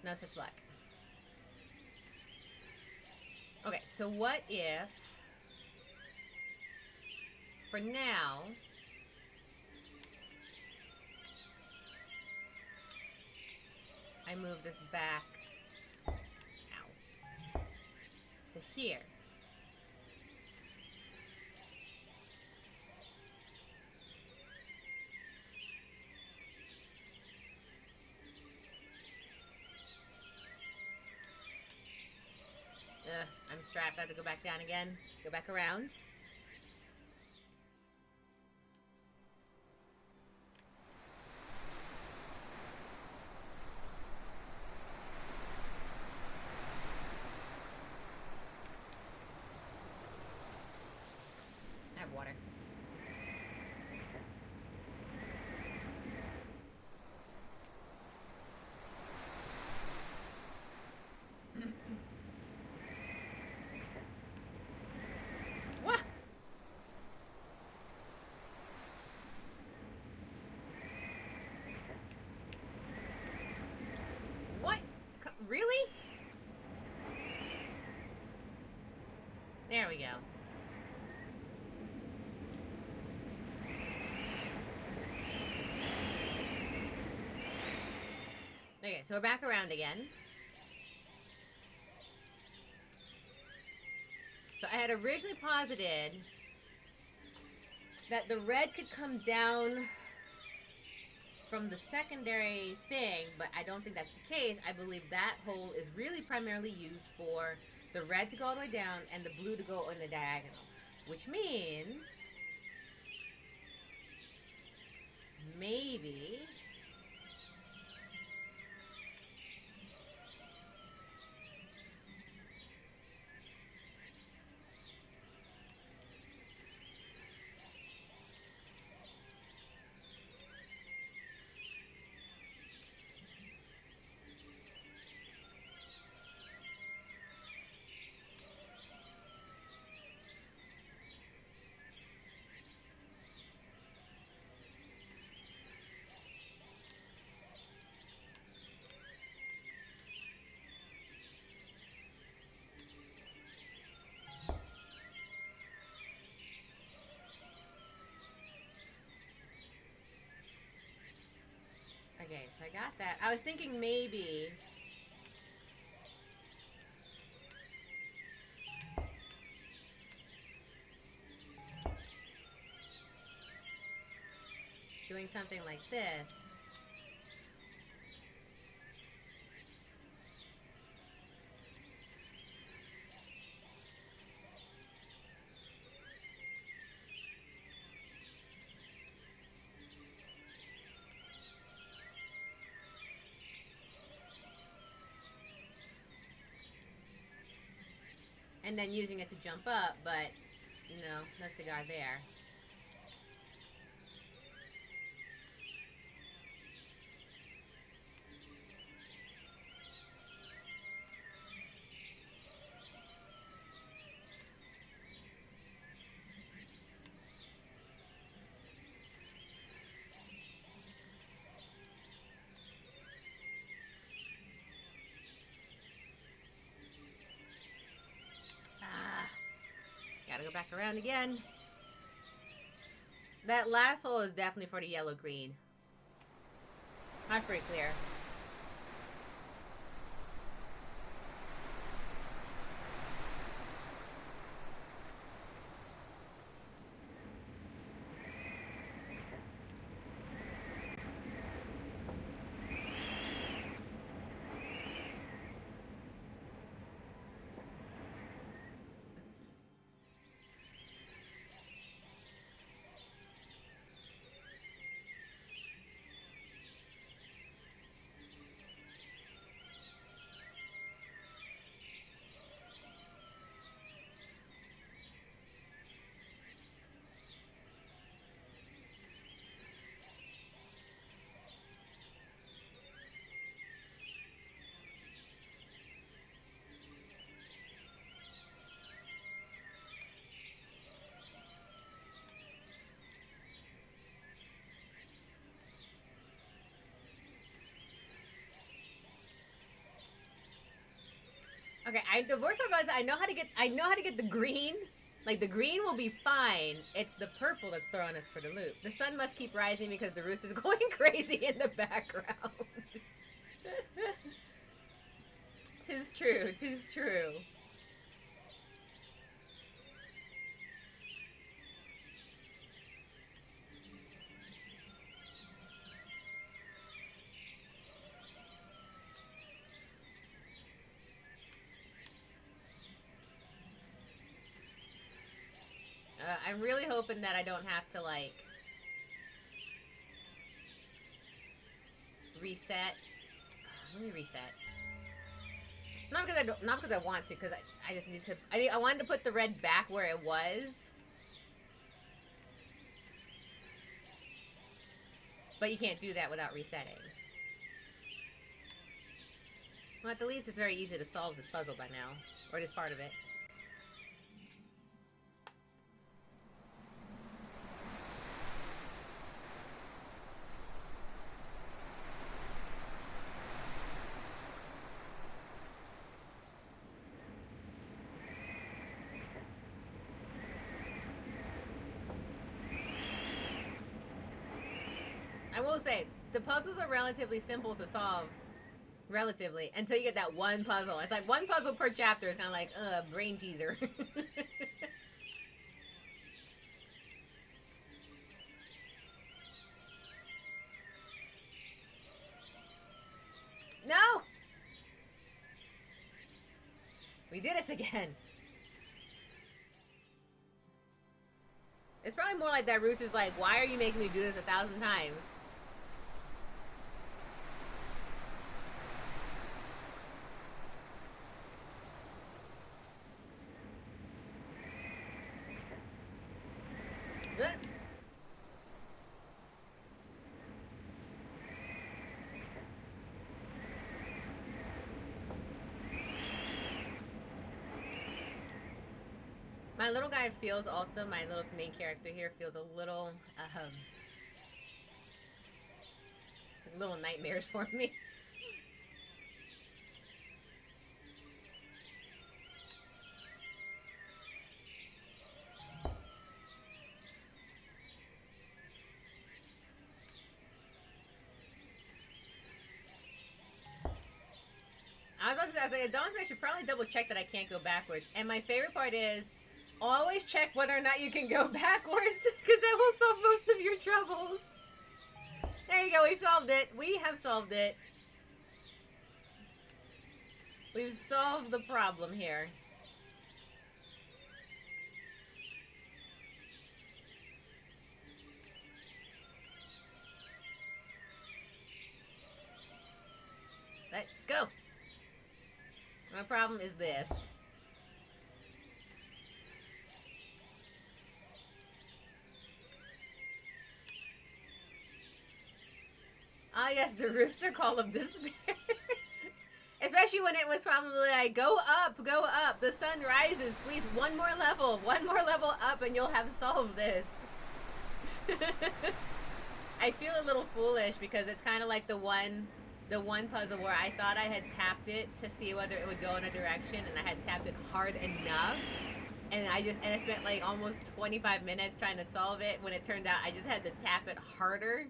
no such luck. Okay, so what if, for now, I move this back, ow, to here. I'm strapped. I have to go back down again. Go back around. I have water. What? What? Really? There we go. Okay, so we're back around again. So I had originally posited that the red could come down from the secondary thing, but I don't think that's the case. I believe that hole is really primarily used for the red to go all the way down and the blue to go on the diagonal, which means maybe okay, so I got that. I was thinking maybe doing something like this. And then using it to jump up, but no cigar there. Gotta go back around again. That last hole is definitely for the yellow-green. That's pretty clear. Okay, the worst part is I know how to get the green. Like, the green will be fine. It's the purple that's throwing us for the loop. The sun must keep rising because the rooster's going crazy in the background. Tis true, tis true. I'm really hoping that I don't have to, like, reset. Let me reset. Not because I want to, because I just need to. I wanted to put the red back where it was, but you can't do that without resetting. Well, at the least it's very easy to solve this puzzle by now, or this part of it. I will say, the puzzles are relatively simple to solve, relatively, until you get that one puzzle. It's like one puzzle per chapter is kind of like, brain teaser. No! We did this again. It's probably more like that rooster's like, why are you making me do this 1,000 times? My little guy feels also, my little main character here feels a little nightmares for me. I was like, at Dawn's I should probably double check that I can't go backwards. And my favorite part is, always check whether or not you can go backwards, because that will solve most of your troubles. There you go, we've solved it. We have solved it. We've solved the problem here. Let go. My problem is this. Ah, yes, the rooster call of despair. Especially when it was probably like, go up, the sun rises, please, one more level up, and you'll have solved this. I feel a little foolish because it's kind of like the one puzzle where I thought I had tapped it to see whether it would go in a direction, and I had tapped it hard enough, and I spent like almost 25 minutes trying to solve it, when it turned out I just had to tap it harder.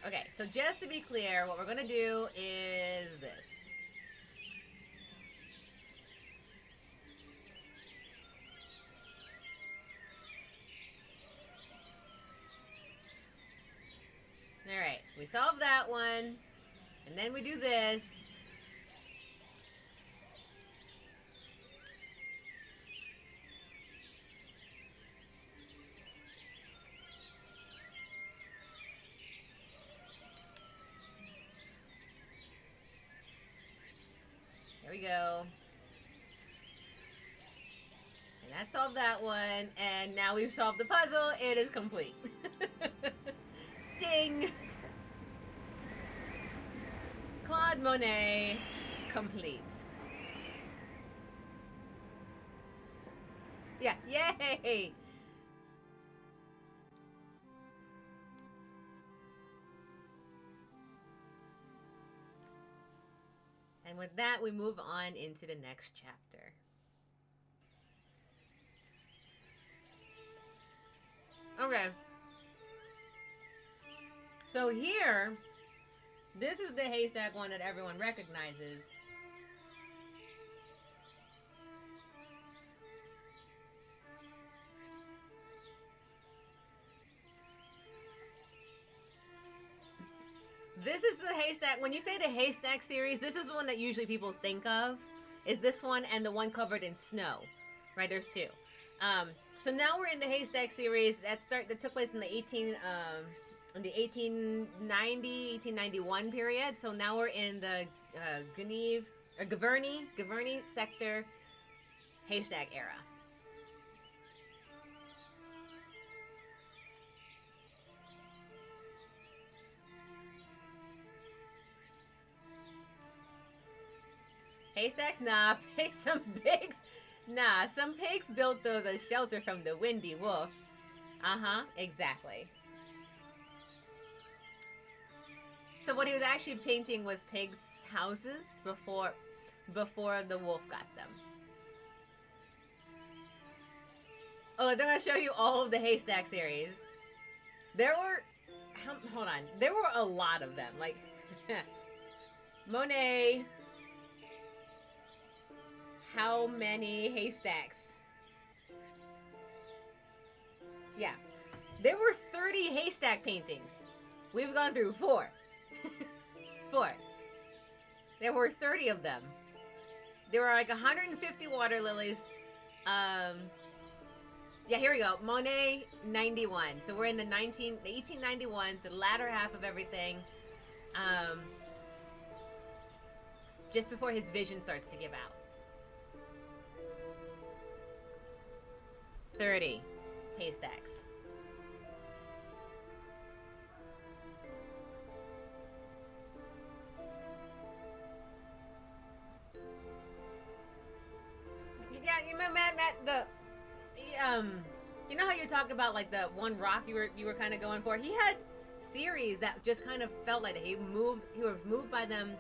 Okay, so just to be clear, what we're gonna do is this. Alright, we solved that one, and then we do this. There we go. And that solved that one, and now we've solved the puzzle. It is complete. Ding! Claude Monet, complete. Yeah, yay! And And with that, we move on into the next chapter. Okay. So here, this is the haystack one that everyone recognizes. This is the haystack. When you say the haystack series, this is the one that usually people think of. Is this one and the one covered in snow, right? There's two. So now we're in the haystack series that took place in the 1891 period. So now we're in the Gaverny sector haystack era. Haystacks? Nah, some pigs built those as shelter from the windy wolf. Exactly. So what he was actually painting was pigs' houses before the wolf got them. Oh, they're gonna show you all of the haystack series. There were, hold on, there were a lot of them. Like Monet. How many haystacks? Yeah. There were 30 haystack paintings. We've gone through 4. 4. There were 30 of them. There were like 150 water lilies. Yeah, here we go. Monet, 91. So we're in the 1891s, the latter half of everything. Just before his vision starts to give out. 30 haystacks. Yeah, you remember Matt, you know how you talk about like the one rock you were kind of going for? He had series that just kind of felt like he was moved by them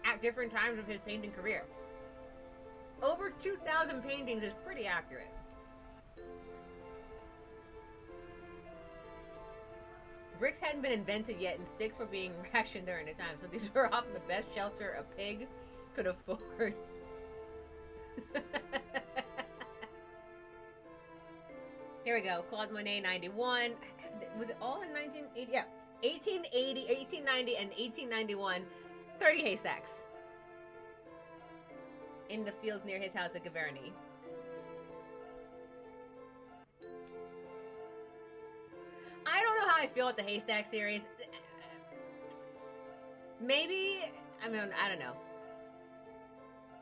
at different times of his painting career. Over 2,000 paintings is pretty accurate. Bricks hadn't been invented yet, and sticks were being rationed during the time, so these were often the best shelter a pig could afford. Here we go. Claude Monet, 91. Was it all in 1980? Yeah. 1880, 1890, and 1891. 30 haystacks. In the fields near his house at Gaverny. I don't know how I feel with the haystack series. Maybe, I don't know.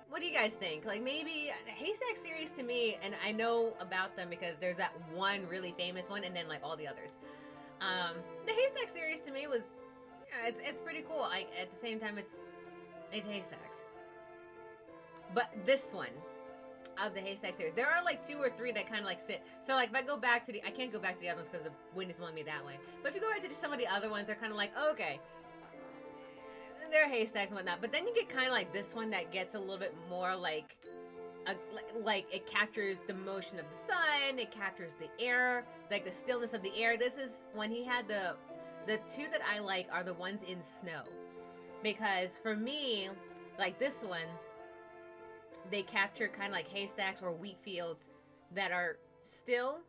What do you guys think? Like, maybe the haystack series to me, and I know about them because there's that one really famous one, and then like all the others. The haystack series to me was, it's pretty cool. At the same time, it's haystacks. But this one of the haystack series, there are like 2 or 3 that kind of like sit. So like if I go back to I can't go back to the other ones because the wind is blowing me that way. But if you go back to some of the other ones, they're kind of like, oh, okay, they're haystacks and whatnot. But then you get kind of like this one that gets a little bit more like it captures the motion of the sun, it captures the air, like the stillness of the air. This is when he had the 2 that I like are the ones in snow, because for me, like this one, they capture kind of like haystacks or wheat fields that are still,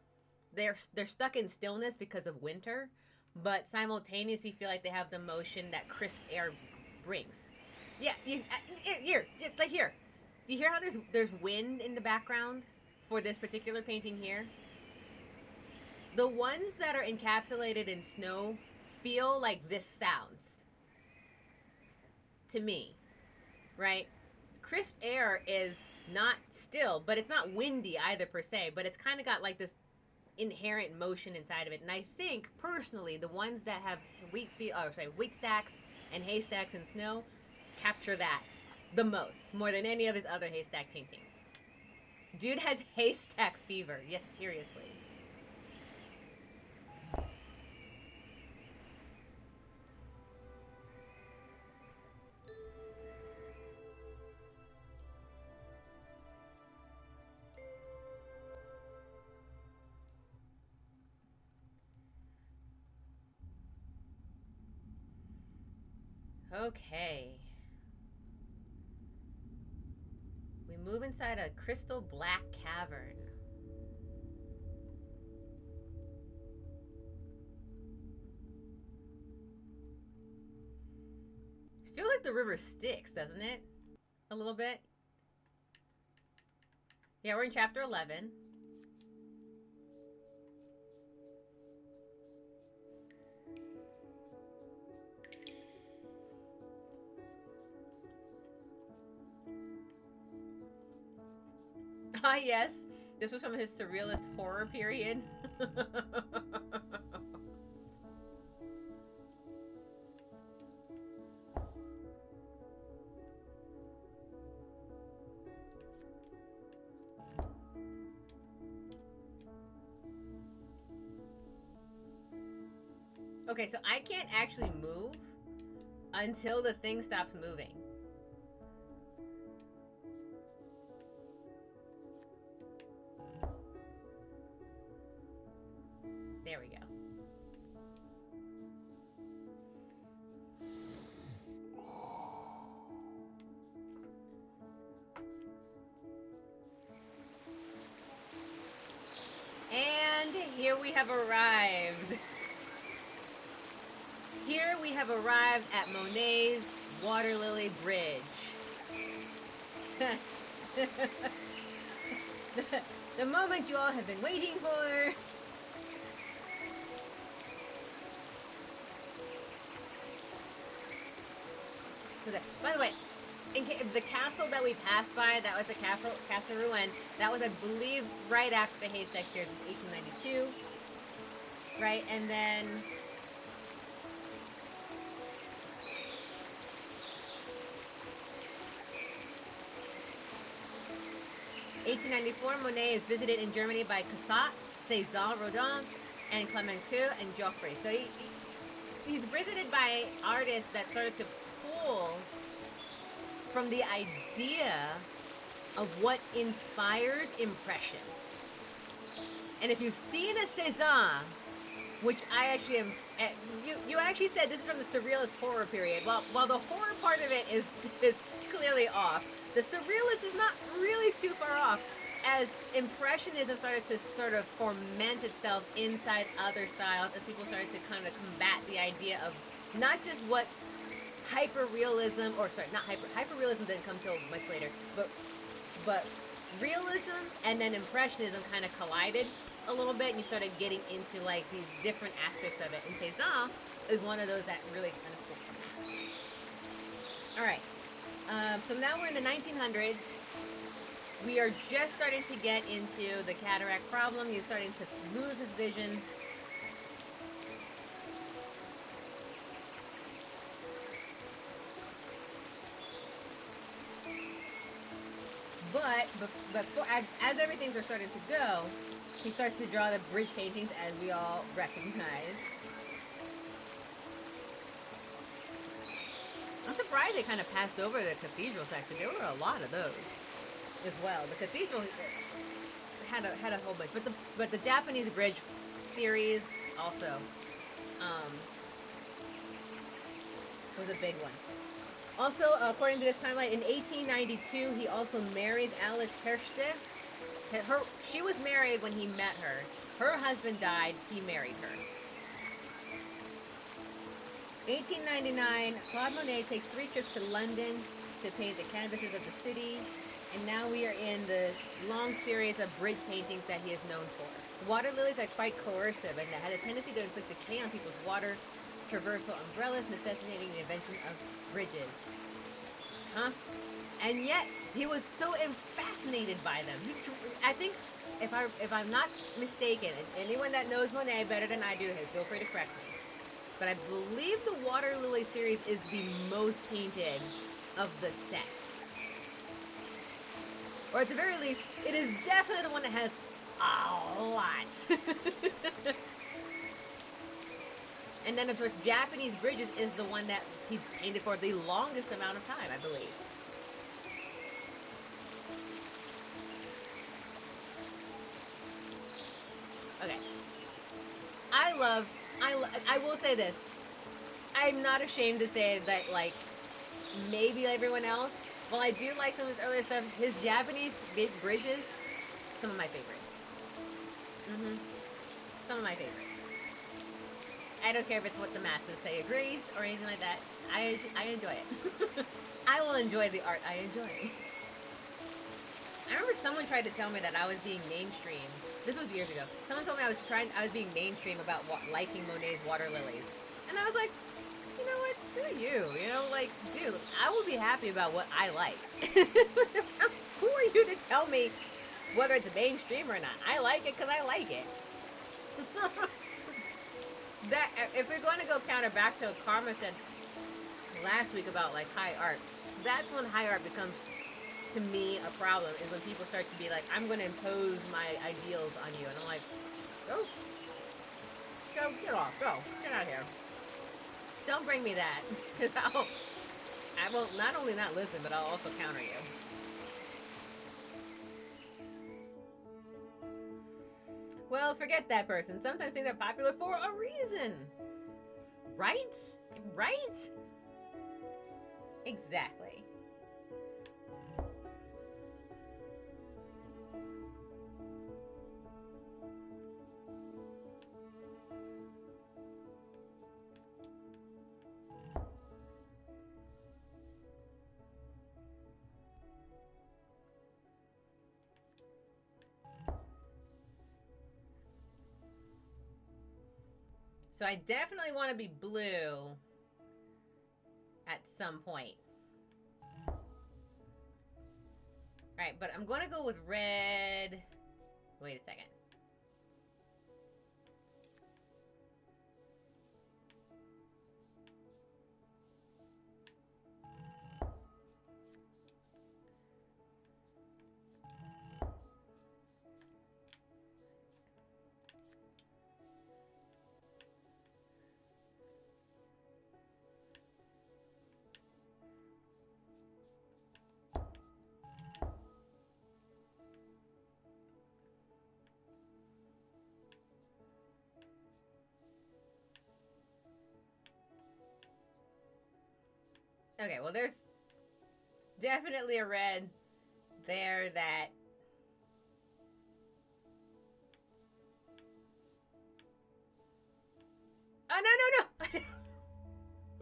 they're stuck in stillness because of winter, but simultaneously feel like they have the motion that crisp air brings. Yeah, here, just like here. Do you hear how there's wind in the background for this particular painting here? The ones that are encapsulated in snow feel like this sounds to me, right? Crisp air is not still, but it's not windy either per se, but it's kind of got like this inherent motion inside of it. And I think personally the ones that have wheat stacks and haystacks and snow capture that the most, more than any of his other haystack paintings. Dude has haystack fever. Yes, seriously. Okay. We move inside a crystal black cavern. It feels like the river Styx, doesn't it? A little bit. Yeah, we're in chapter 11. Ah, yes. This was from his surrealist horror period. Okay, so I can't actually move until the thing stops moving. There we go. And here we have arrived. Here we have arrived at Monet's Water Lily Bridge. The moment you all have been waiting for. By the way, the castle that we passed by, that was the Castle Rouen. That was, I believe, right after the Haystack Shares, 1892. Right, and then... (1894) Monet is visited in Germany by Cassatt, César Rodin, and Clemenceau and Geoffrey. So he's visited by artists that started to pull from the idea of what inspires impression. And if you've seen a Cézanne, which I actually am, you actually said this is from the surrealist horror period. While the horror part of it is clearly off, the surrealist is not really too far off, as impressionism started to sort of foment itself inside other styles, as people started to kind of combat the idea of not just what hyperrealism, or sorry, not hyperrealism didn't come till much later, but realism and then impressionism kind of collided a little bit, and you started getting into like these different aspects of it. And Cézanne is one of those that really kind of pulled from that. All right. So now we're in the 1900s. We are just starting to get into the cataract problem. He's starting to lose his vision. But before, as everything's are starting to go, he starts to draw the bridge paintings, as we all recognize. I'm surprised they kind of passed over the cathedral section. There were a lot of those as well. The cathedral had a whole bunch, but the Japanese bridge series also was a big one. Also, according to this timeline, in 1892, he also marries Alice Perchte. She was married when he met her. Her husband died. He married her. 1899, Claude Monet takes 3 trips to London to paint the canvases of the city, and now we are in the long series of bridge paintings that he is known for. Water lilies are quite coercive and had a tendency to inflict decay on people's water traversal umbrellas, necessitating the invention of bridges. Huh? And yet, he was so fascinated by them. I think, if I'm not mistaken, anyone that knows Monet better than I do, feel free to correct me. But I believe the Water Lily series is the most painted of the sets. Or at the very least, it is definitely the one that has a lot. And then, of course, Japanese bridges is the one that he painted for the longest amount of time, I believe. Okay. I will say this. I'm not ashamed to say that, like, maybe everyone else, while I do like some of his earlier stuff, his Japanese bridges, some of my favorites. Mm-hmm. Some of my favorites. I don't care if it's what the masses say agrees or anything like that. I enjoy it. I will enjoy the art I enjoy. I remember someone tried to tell me that I was being mainstream. This was years ago. Someone told me I was being mainstream about liking Monet's water lilies, and I was like, you know what? Screw you. You know, like, dude, I will be happy about what I like. Who are you to tell me whether it's mainstream or not? I like it because I like it. That if we're going to go counter back to what Karma said last week about like high art, that's when high art becomes to me a problem. Is when people start to be like, I'm going to impose my ideals on you, and I'm like, go, get off, go, get out of here. Don't bring me that, because I won't not only not listen, but I'll also counter you. Well, forget that person. Sometimes things are popular for a reason. Right? Right? Exactly. So I definitely want to be blue at some point. Alright, but I'm going to go with red. Wait a second. Okay, well, there's definitely a red there that... Oh, no, no, no!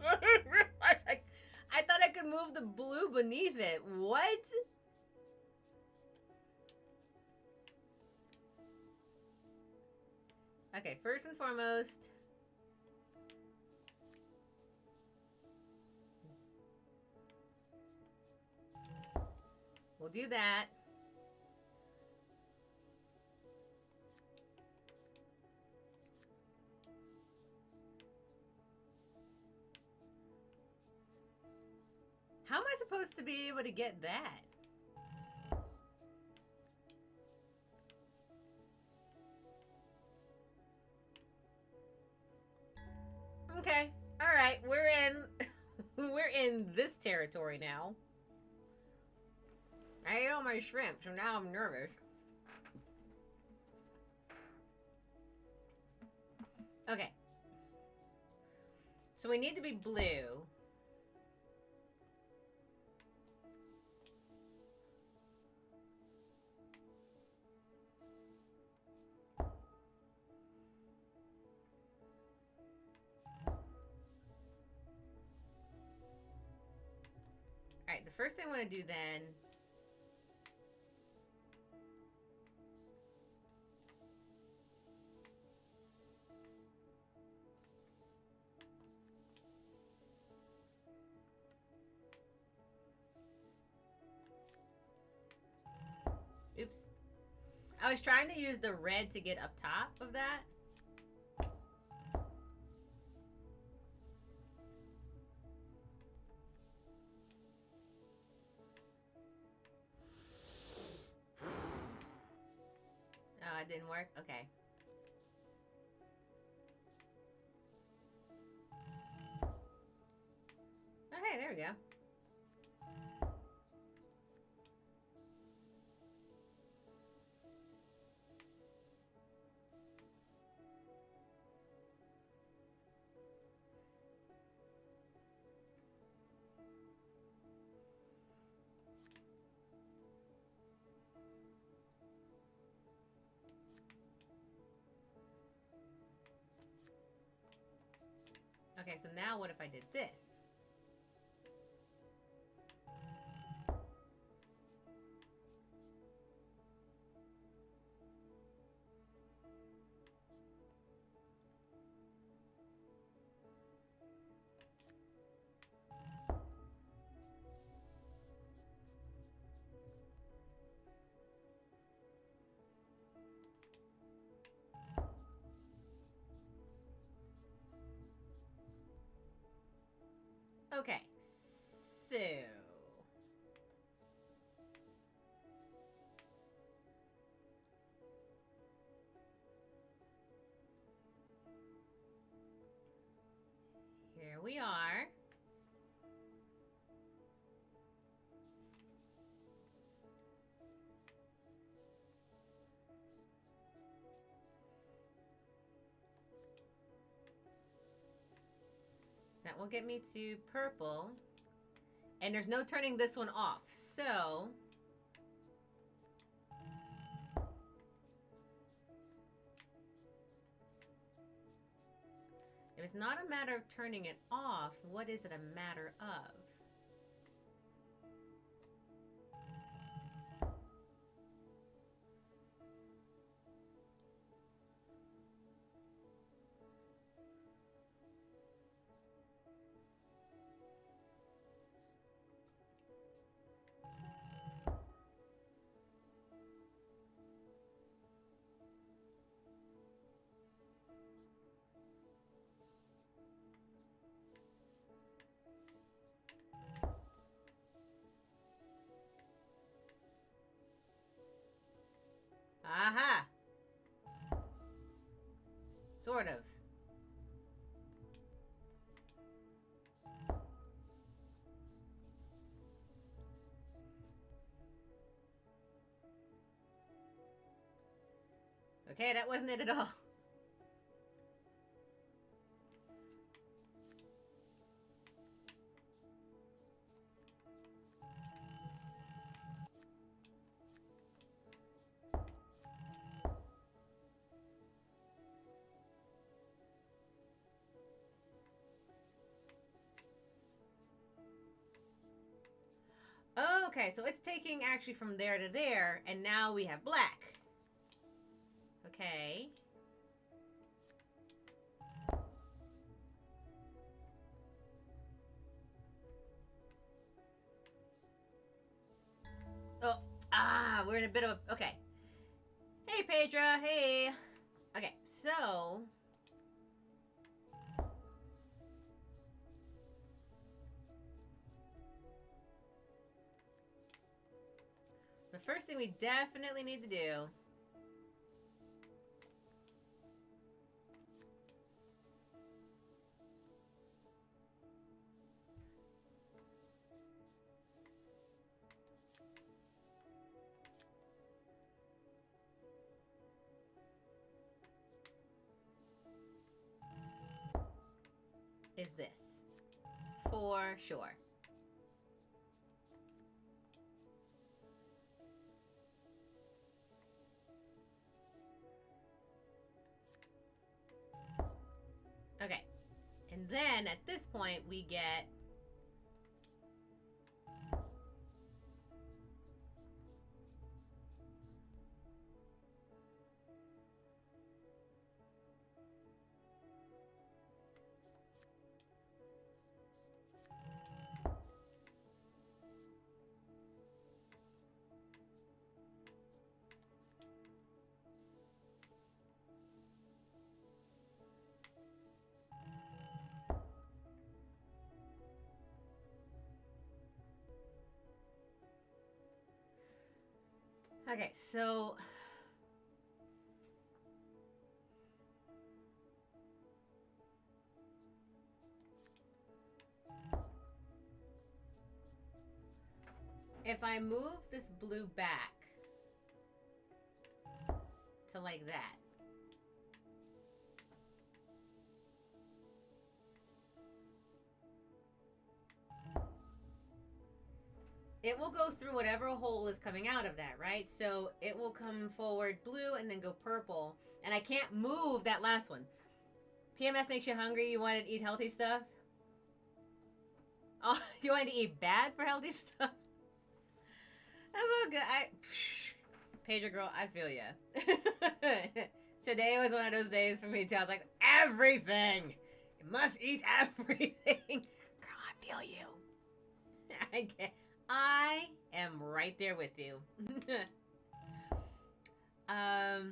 I didn't realize I thought I could move the blue beneath it. What? Okay, first and foremost... We'll do that. How am I supposed to be able to get that? Okay. All right, we're in this territory now. I ate all my shrimp, so now I'm nervous. Okay. So we need to be blue. Alright, the first thing I want to do then... Oops. I was trying to use the red to get up top of that. Oh, it didn't work? Okay. Okay, there we go. Okay, so now what if I did this? Okay, so here we are. That will get me to purple. And there's no turning this one off. So if it's not a matter of turning it off, what is it a matter of? Aha! Sort of. Okay, that wasn't it at all. Okay, so it's taking actually from there to there, and now we have black. Okay. Oh, we're in a bit of a... Okay. Hey, Pedra, hey. Okay, so... the first thing we definitely need to do is this. For sure. Okay. And then at this point we get okay, so if I move this blue back to like that, it will go through whatever hole is coming out of that, right? So it will come forward blue and then go purple. And I can't move that last one. PMS makes you hungry. You wanted to eat healthy stuff. Oh, you wanted to eat bad for healthy stuff. That's all good. Pager girl, I feel ya. Today was one of those days for me too. I was like, everything. You must eat everything. Girl, I feel you. I am right there with you. Let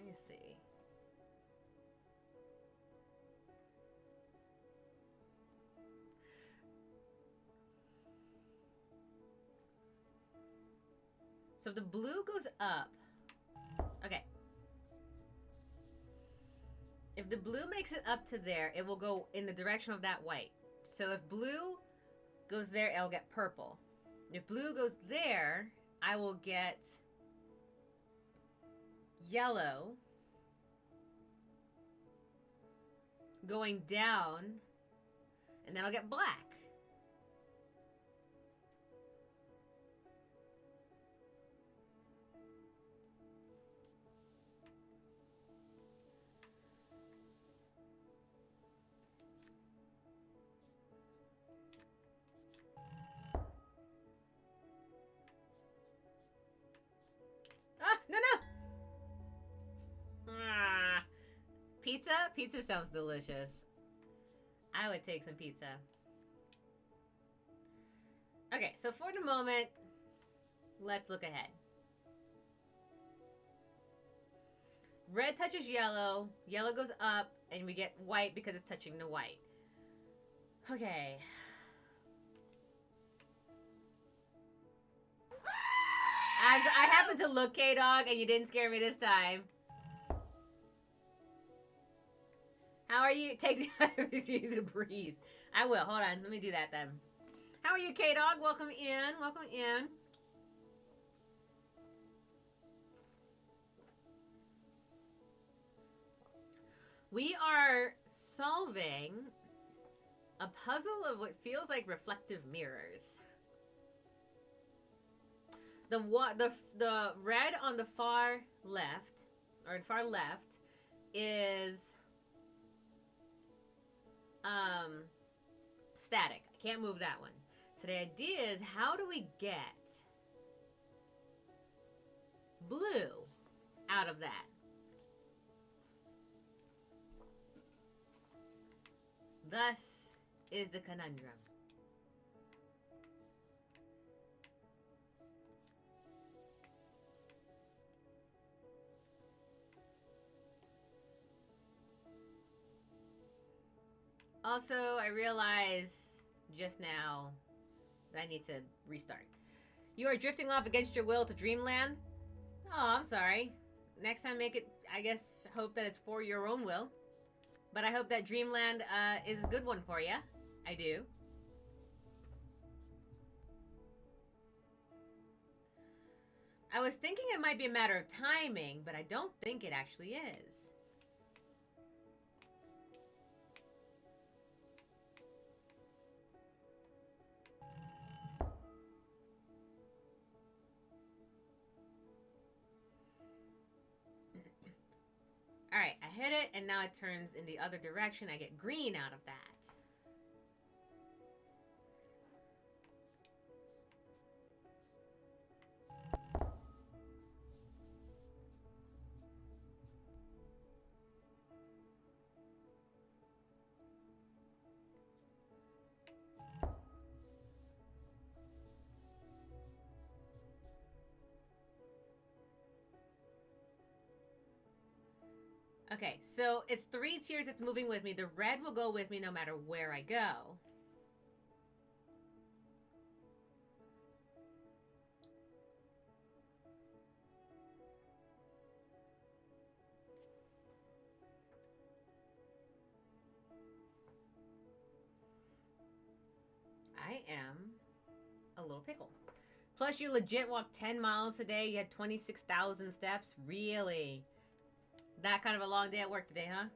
me see. So if the blue goes up, okay. If the blue makes it up to there, it will go in the direction of that white. So if blue goes there, it'll get purple. If blue goes there, I will get yellow going down, and then I'll get black. No. Ah. Pizza? Pizza sounds delicious. I would take some pizza. Okay, so for the moment, let's look ahead. Red touches yellow. Yellow goes up, and we get white because it's touching the white. Okay. I happened to look, K-Dog, and you didn't scare me this time. How are you? Take the opportunity to breathe. I will. Hold on. Let me do that then. How are you, K-Dog? Welcome in. Welcome in. We are solving a puzzle of what feels like reflective mirrors. The red on the far left, or far left, is static. I can't move that one. So the idea is, how do we get blue out of that? Thus is the conundrum. Also, I realize just now that I need to restart. You are drifting off against your will to dreamland? Oh, I'm sorry. Next time, make it, I guess, hope that it's for your own will. But I hope that dreamland is a good one for you. I do. I was thinking it might be a matter of timing, but I don't think it actually is. Alright, I hit it, and now it turns in the other direction. I get green out of that. Okay, so it's 3 tiers that's moving with me. The red will go with me no matter where I go. I am a little pickle. Plus, you legit walked 10 miles today. You had 26,000 steps. Really? That kind of a long day at work today, huh?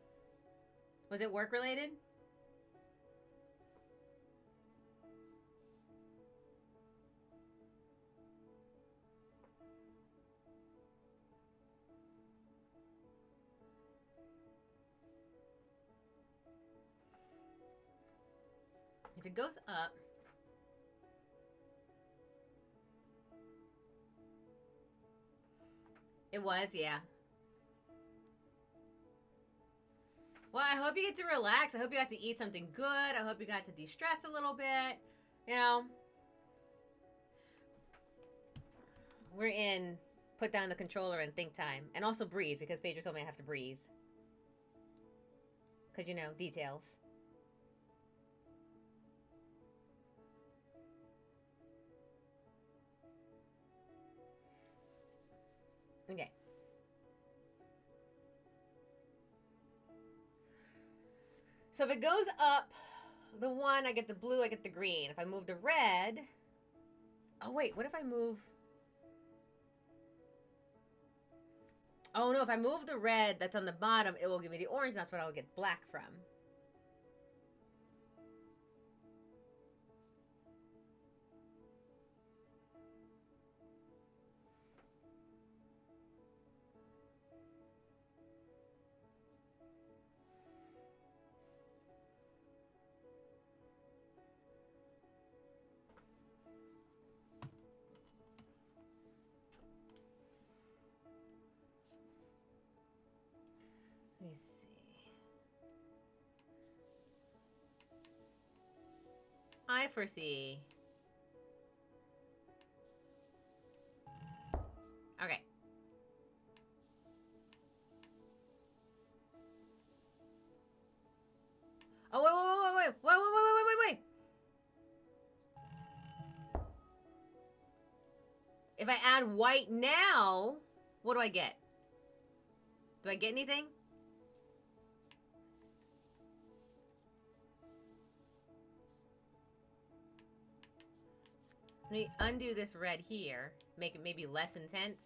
Was it work related? If it goes up, it was, yeah. Well, I hope you get to relax. I hope you got to eat something good. I hope you got to de-stress a little bit. You know, we're in put down the controller and think time. And also breathe, because Pedro told me I have to breathe. Because, you know, details. Okay. So if it goes up, the one, I get the blue, I get the green. If I move the red... Oh, wait, what if I move... Oh, no, if I move the red that's on the bottom, it will give me the orange. That's what I'll get black from. Let me see. I foresee. Okay. Oh, wait. If I add white now, what do I get? Do I get anything? Let me undo this red here. Make it maybe less intense.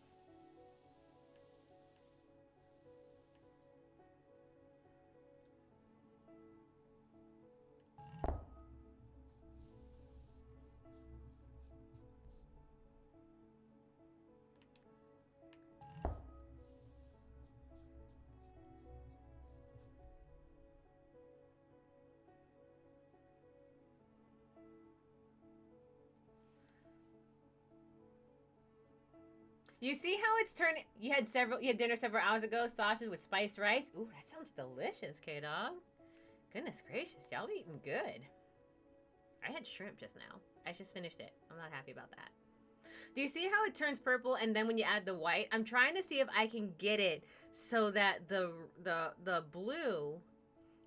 You see how it's turning? You had dinner several hours ago. Sausage with spiced rice. Ooh, that sounds delicious, K-Dog. Goodness gracious, y'all eating good. I had shrimp just now. I just finished it. I'm not happy about that. Do you see how it turns purple and then when you add the white? I'm trying to see if I can get it so that the blue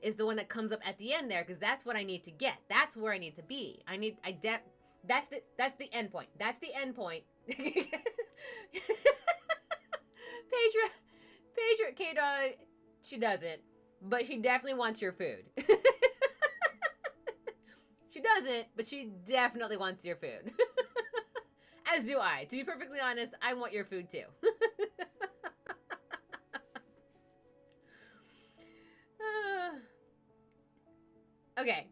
is the one that comes up at the end there, because that's what I need to get. That's where I need to be. That's the end point. That's the end point. Pedro, K-Dog, she doesn't, but she definitely wants your food. She doesn't, but she definitely wants your food. As do I. To be perfectly honest, I want your food too. Okay.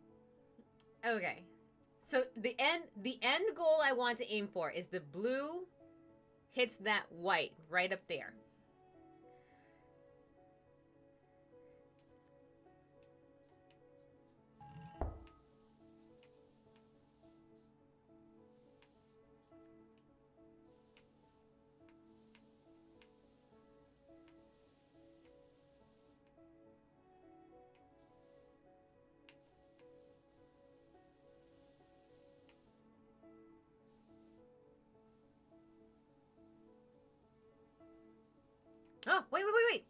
So the end goal I want to aim for is the blue hits that white right up there. Oh, wait.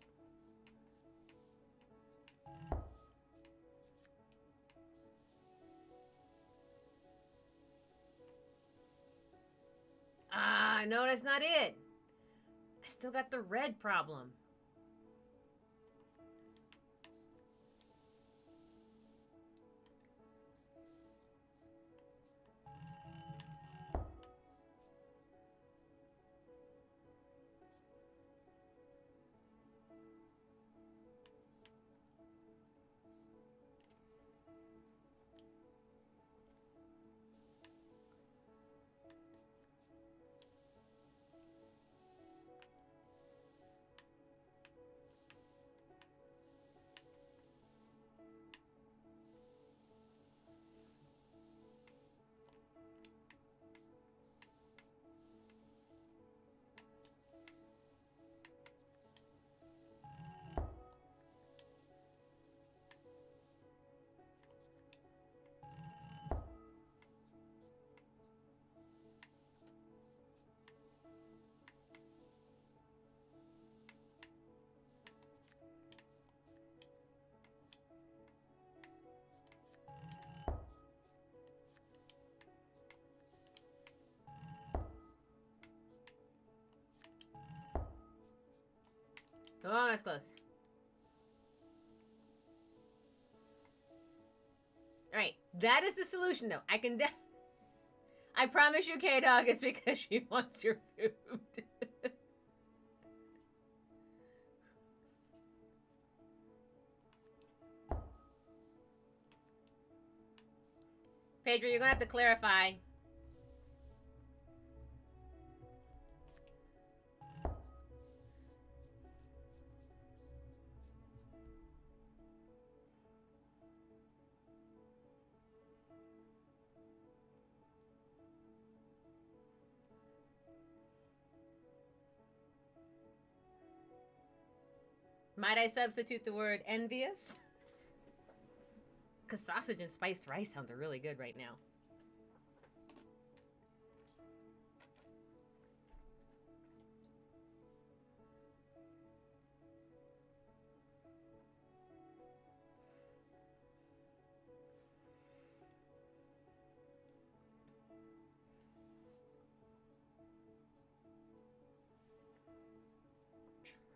Ah, no, that's not it. I still got the red problem. Oh, that's close. All right, that is the solution, though. I promise you, K-Dog, it's because she wants your food. Pedro, you're gonna have to clarify. Might I substitute the word envious? Because sausage and spiced rice sounds really good right now.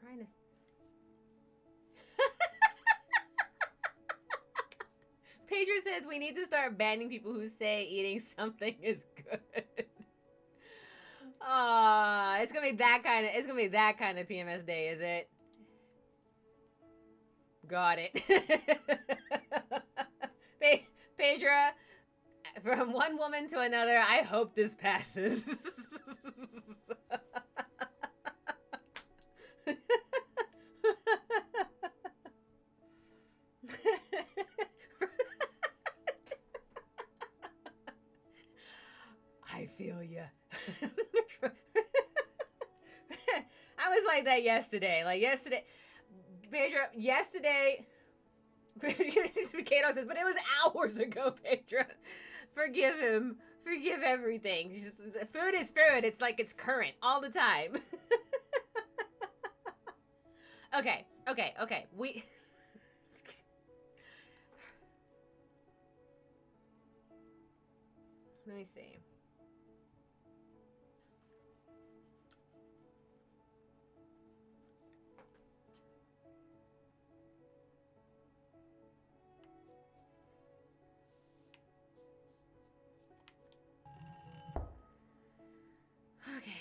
Trying to... Pedro says we need to start banning people who say eating something is good. It's gonna be that kind of PMS day, is it? Got it. Pedro, from one woman to another, I hope this passes. I feel ya. I was like that yesterday. Pedro, yesterday. Kato says, but it was hours ago, Pedro. Forgive him. Forgive everything. Food is food. It's like it's current all the time. Okay. Let me see. Okay.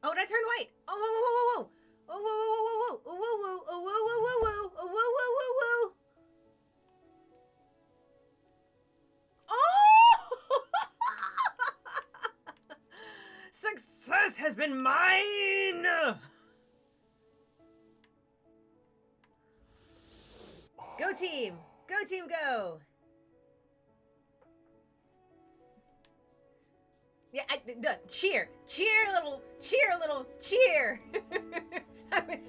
Oh, that turned white. Oh, whoa, whoa, whoa, whoa. Oh, whoa, whoa, whoa, whoa, whoa, whoa, whoa, oh, whoa, whoa, whoa, whoa, oh, whoa, whoa, whoa, whoa. Oh! Success has been mine! Go team! Go team, go! Yeah, cheer, cheer.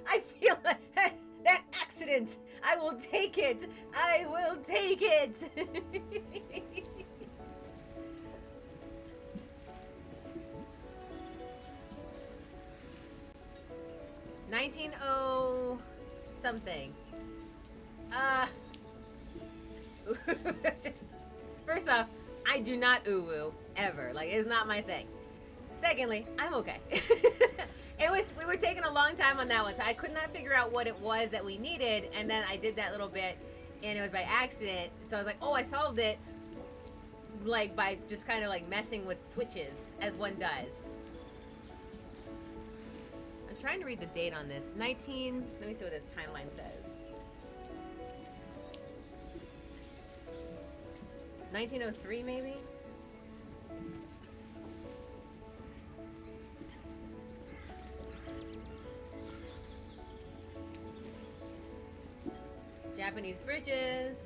I feel that accident. I will take it. 1900 something. First off, I do not ooh-woo ever. Like, it's not my thing. Secondly, I'm okay. We were taking a long time on that one, so I could not figure out what it was that we needed, and then I did that little bit, and it was by accident. So I was like, oh, I solved it, like, by just kind of like messing with switches, as one does. I'm trying to read the date on this. Let me see what this timeline says. 1903, maybe? Japanese bridges.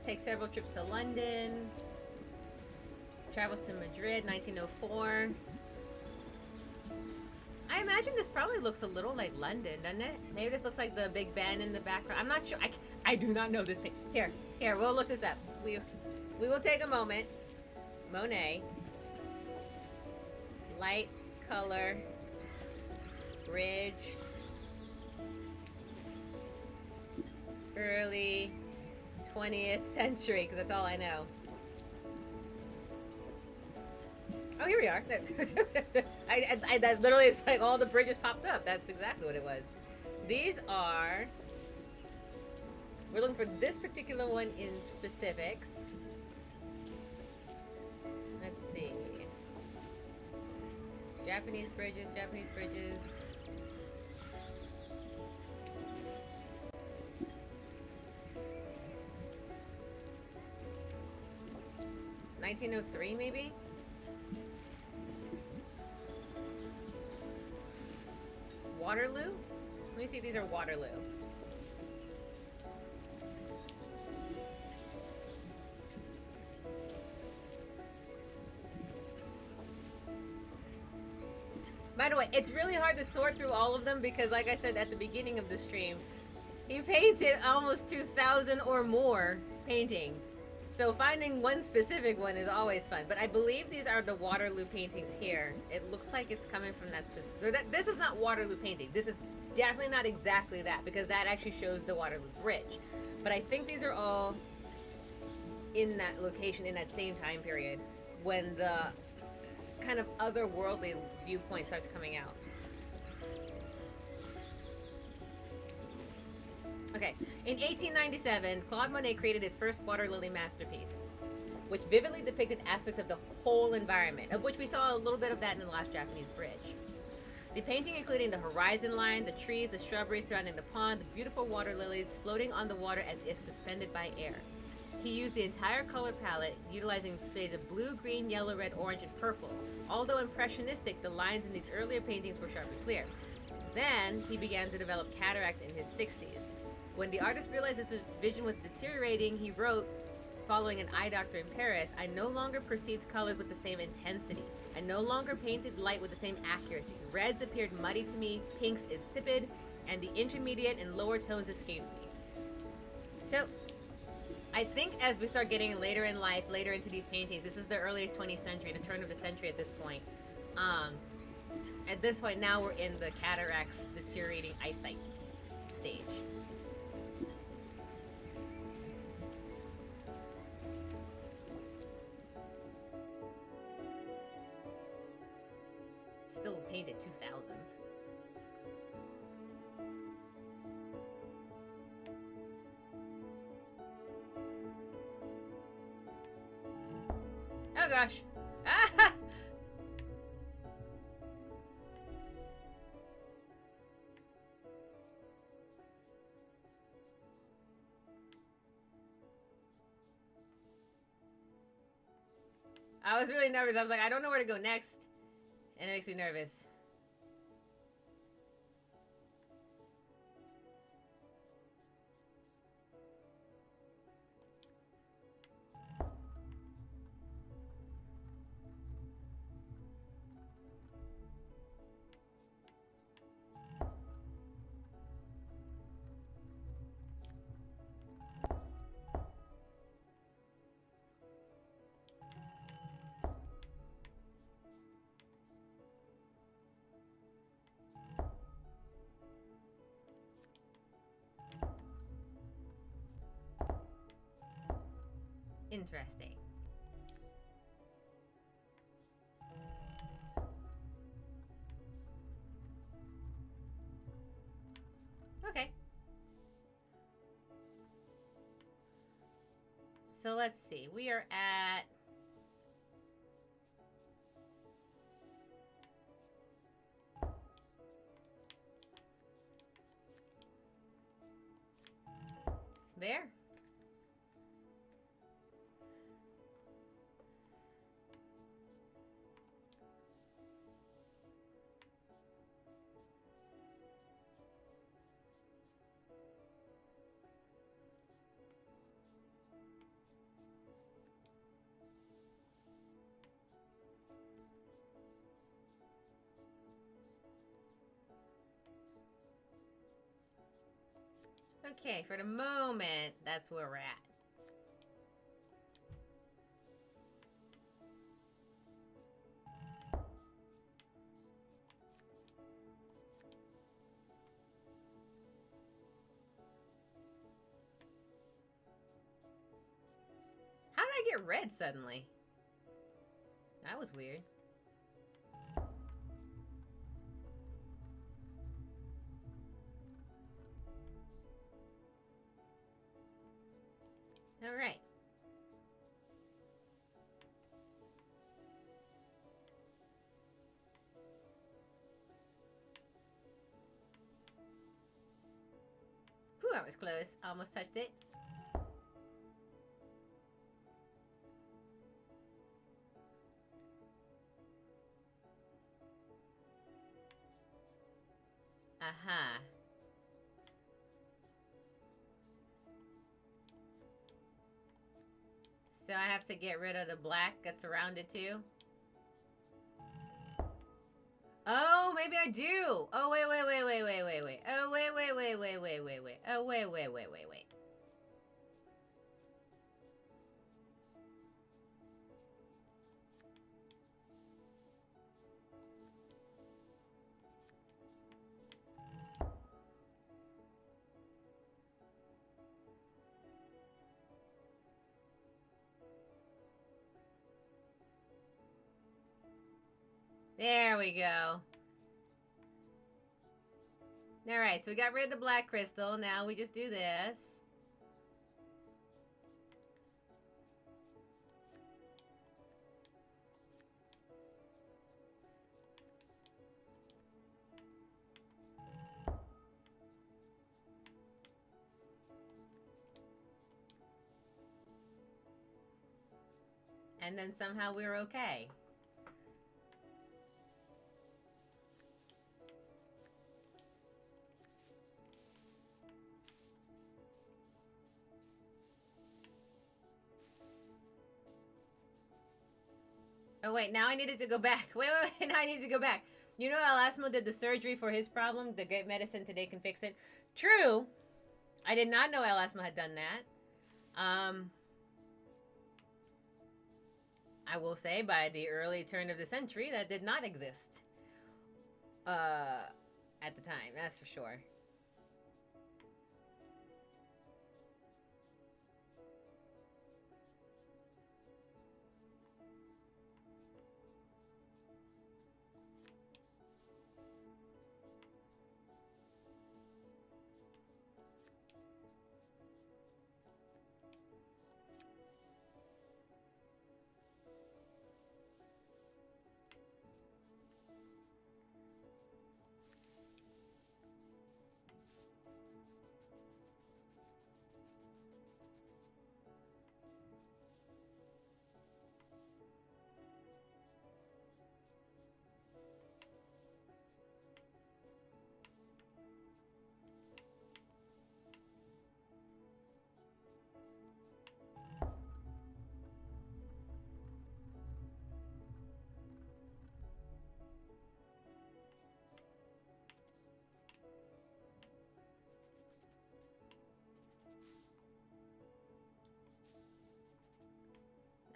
Takes several trips to London. Travels to Madrid, 1904. I imagine this probably looks a little like London, doesn't it? Maybe this looks like the Big Ben in the background. I'm not sure. I do not know this page. Here, we'll look this up. We will take a moment. Monet. Light, color, bridge, early 20th century, because that's all I know. Oh, here we are. That's literally, it's like all the bridges popped up. That's exactly what it was. These are... We're looking for this particular one in specifics. Let's see. Japanese bridges, Japanese bridges. $1903 maybe? Waterloo? Let me see if these are Waterloo. By the way, it's really hard to sort through all of them because, like I said at the beginning of the stream, he painted almost 2,000 or more paintings. So finding one specific one is always fun. But I believe these are the Waterloo paintings here. It looks like it's coming from that specific... This is not Waterloo painting. This is definitely not exactly that, because that actually shows the Waterloo Bridge. But I think these are all in that location, in that same time period, when the kind of otherworldly viewpoint starts coming out. Okay, in 1897, Claude Monet created his first water lily masterpiece, which vividly depicted aspects of the whole environment, of which we saw a little bit of that in the last Japanese bridge. The painting including the horizon line, the trees, the shrubbery surrounding the pond, the beautiful water lilies floating on the water as if suspended by air. He used the entire color palette, utilizing shades of blue, green, yellow, red, orange, and purple. Although impressionistic, the lines in these earlier paintings were sharp and clear. Then, he began to develop cataracts in his 60s. When the artist realized his vision was deteriorating, he wrote, following an eye doctor in Paris, "I no longer perceived colors with the same intensity. I no longer painted light with the same accuracy. Reds appeared muddy to me, pinks insipid, and the intermediate and lower tones escaped me." So, I think as we start getting later in life, later into these paintings, this is the early 20th century, the turn of the century at this point. At this point now we're in the cataracts deteriorating eyesight stage. Still painted 2000. Oh gosh. Ah! I was really nervous. I was like, I don't know where to go next. And it makes me nervous. Interesting. Okay. So let's see. We are at... there. Okay, for the moment, that's where we're at. it red suddenly? That was weird. All right. Whew, that was close. Almost touched it. Aha. So I have to get rid of the black that's around it too? Oh, maybe I do. Oh, wait. Oh, wait. Oh, wait. There we go. Alright, so we got rid of the black crystal. Now we just do this. And then somehow we're okay. Oh wait, now I needed to go back. Wait, now I need to go back. You know Elasmo did the surgery for his problem? The great medicine today can fix it? True. I did not know Elasmo had done that. I will say by the early turn of the century, that did not exist. At the time, that's for sure.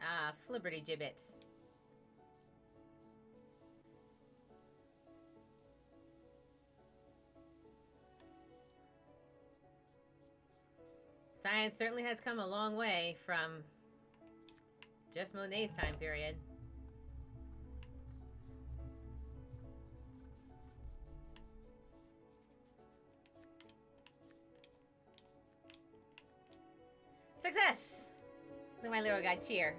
Ah, flibberty gibbets. Science certainly has come a long way from just Monet's time period. Success! Look at my little guy cheer.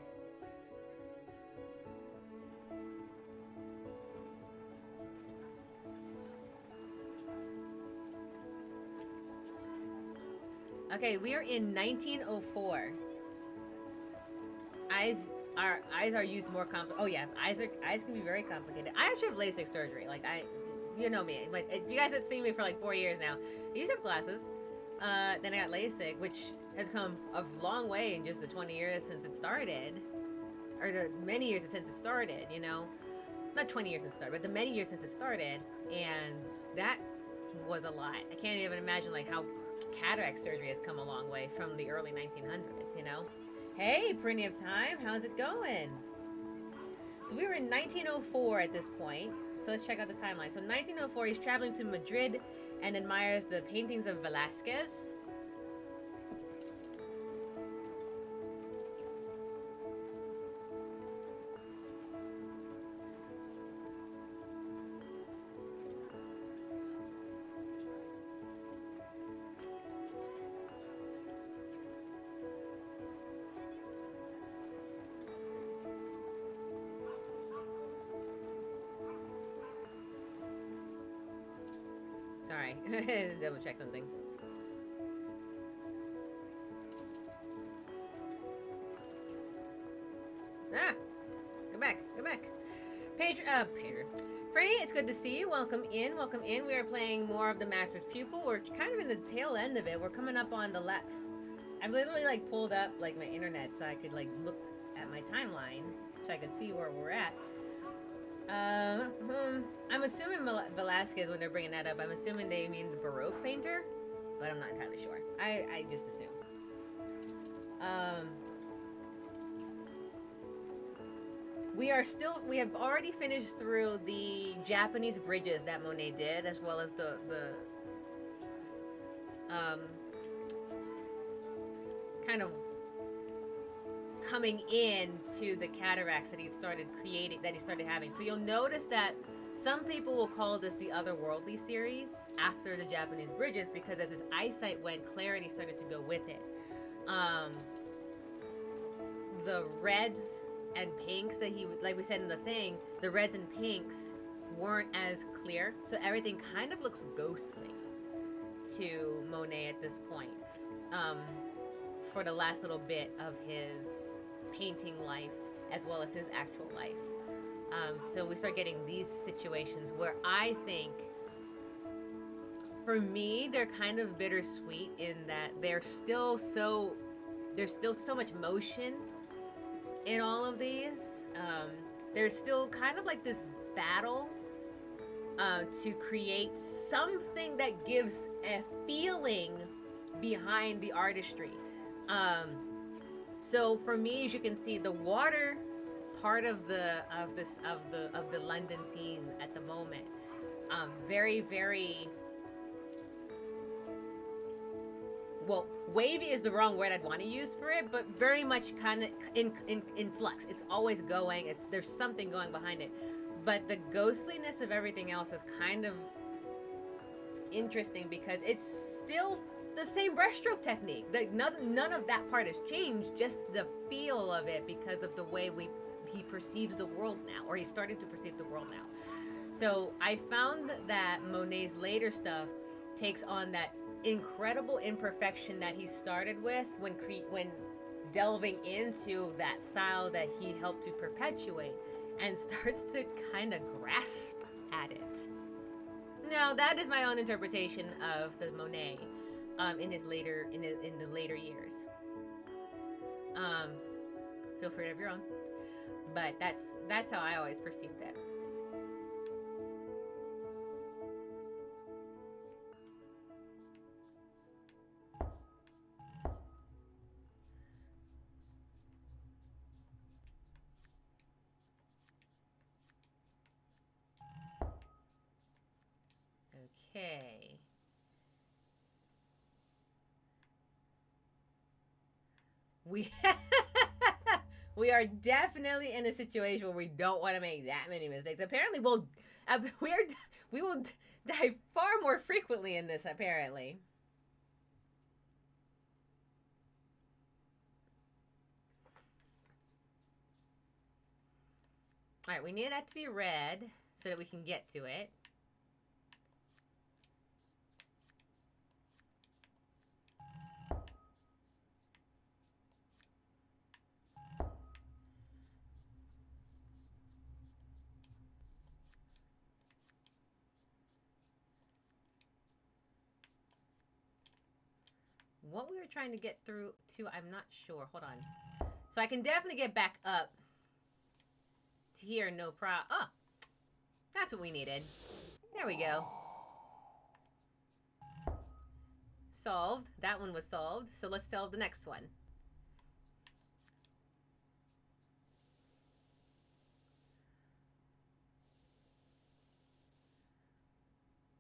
Okay, we are in 1904. Eyes are used more complicated. Oh yeah, eyes can be very complicated. I actually have LASIK surgery. Like you know me. Like you guys have seen me for like 4 years now. I used to have glasses. Then I got LASIK, which has come a long way in just the 20 years since it started, or the many years since it started. You know, not 20 years since it started, but the many years since it started, and that was a lot. I can't even imagine like how cataract surgery has come a long way from the early 1900s, you know? Hey, plenty of time. How's it going? So we were in 1904 at this point. So let's check out the timeline. So 1904, he's traveling to Madrid and admires the paintings of Velázquez. Double check something. Ah! Go back. Go back. Pedro. Pretty, it's good to see you. Welcome in. Welcome in. We are playing more of the Master's Pupil. We're kind of in the tail end of it. We're coming up on the I've literally like pulled up like my internet so I could like look at my timeline so I could see where we're at. I'm assuming Velasquez, when they're bringing that up, I'm assuming they mean the Baroque painter, but I'm not entirely sure. I just assume. We have already finished through the Japanese bridges that Monet did, as well as the kind of coming in to the cataracts that he started having. So you'll notice that some people will call this the Otherworldly series after the Japanese bridges, because as his eyesight went, clarity started to go with it. The reds and pinks that like we said in the thing, the reds and pinks weren't as clear, so everything kind of looks ghostly to Monet at this point. For the last little bit of his painting life as well as his actual life. So we start getting these situations where I think, for me, they're kind of bittersweet in that there's still so much motion in all of these. There's still kind of like this battle to create something that gives a feeling behind the artistry. So for me, as you can see, the water part of the London scene at the moment, very, very, well, wavy is the wrong word I'd want to use for it, but very much kind of in flux. It's always going. There's something going behind it, but the ghostliness of everything else is kind of interesting because it's still the same brushstroke technique. Like none of that part has changed, just the feel of it because of the way he perceives the world now, or he's starting to perceive the world now. So I found that Monet's later stuff takes on that incredible imperfection that he started with when delving into that style that he helped to perpetuate, and starts to kind of grasp at it. Now that is my own interpretation of the Monet in the later years. Feel free to have your own, but that's how I always perceived it. Okay. We are definitely in a situation where we don't want to make that many mistakes. Apparently, we will die far more frequently in this, apparently. All right, we need that to be red so that we can get to it. What we were trying to get through to, I'm not sure. Hold on. So I can definitely get back up to here, no problem. Oh, that's what we needed. There we go. Solved. That one was solved. So let's solve the next one.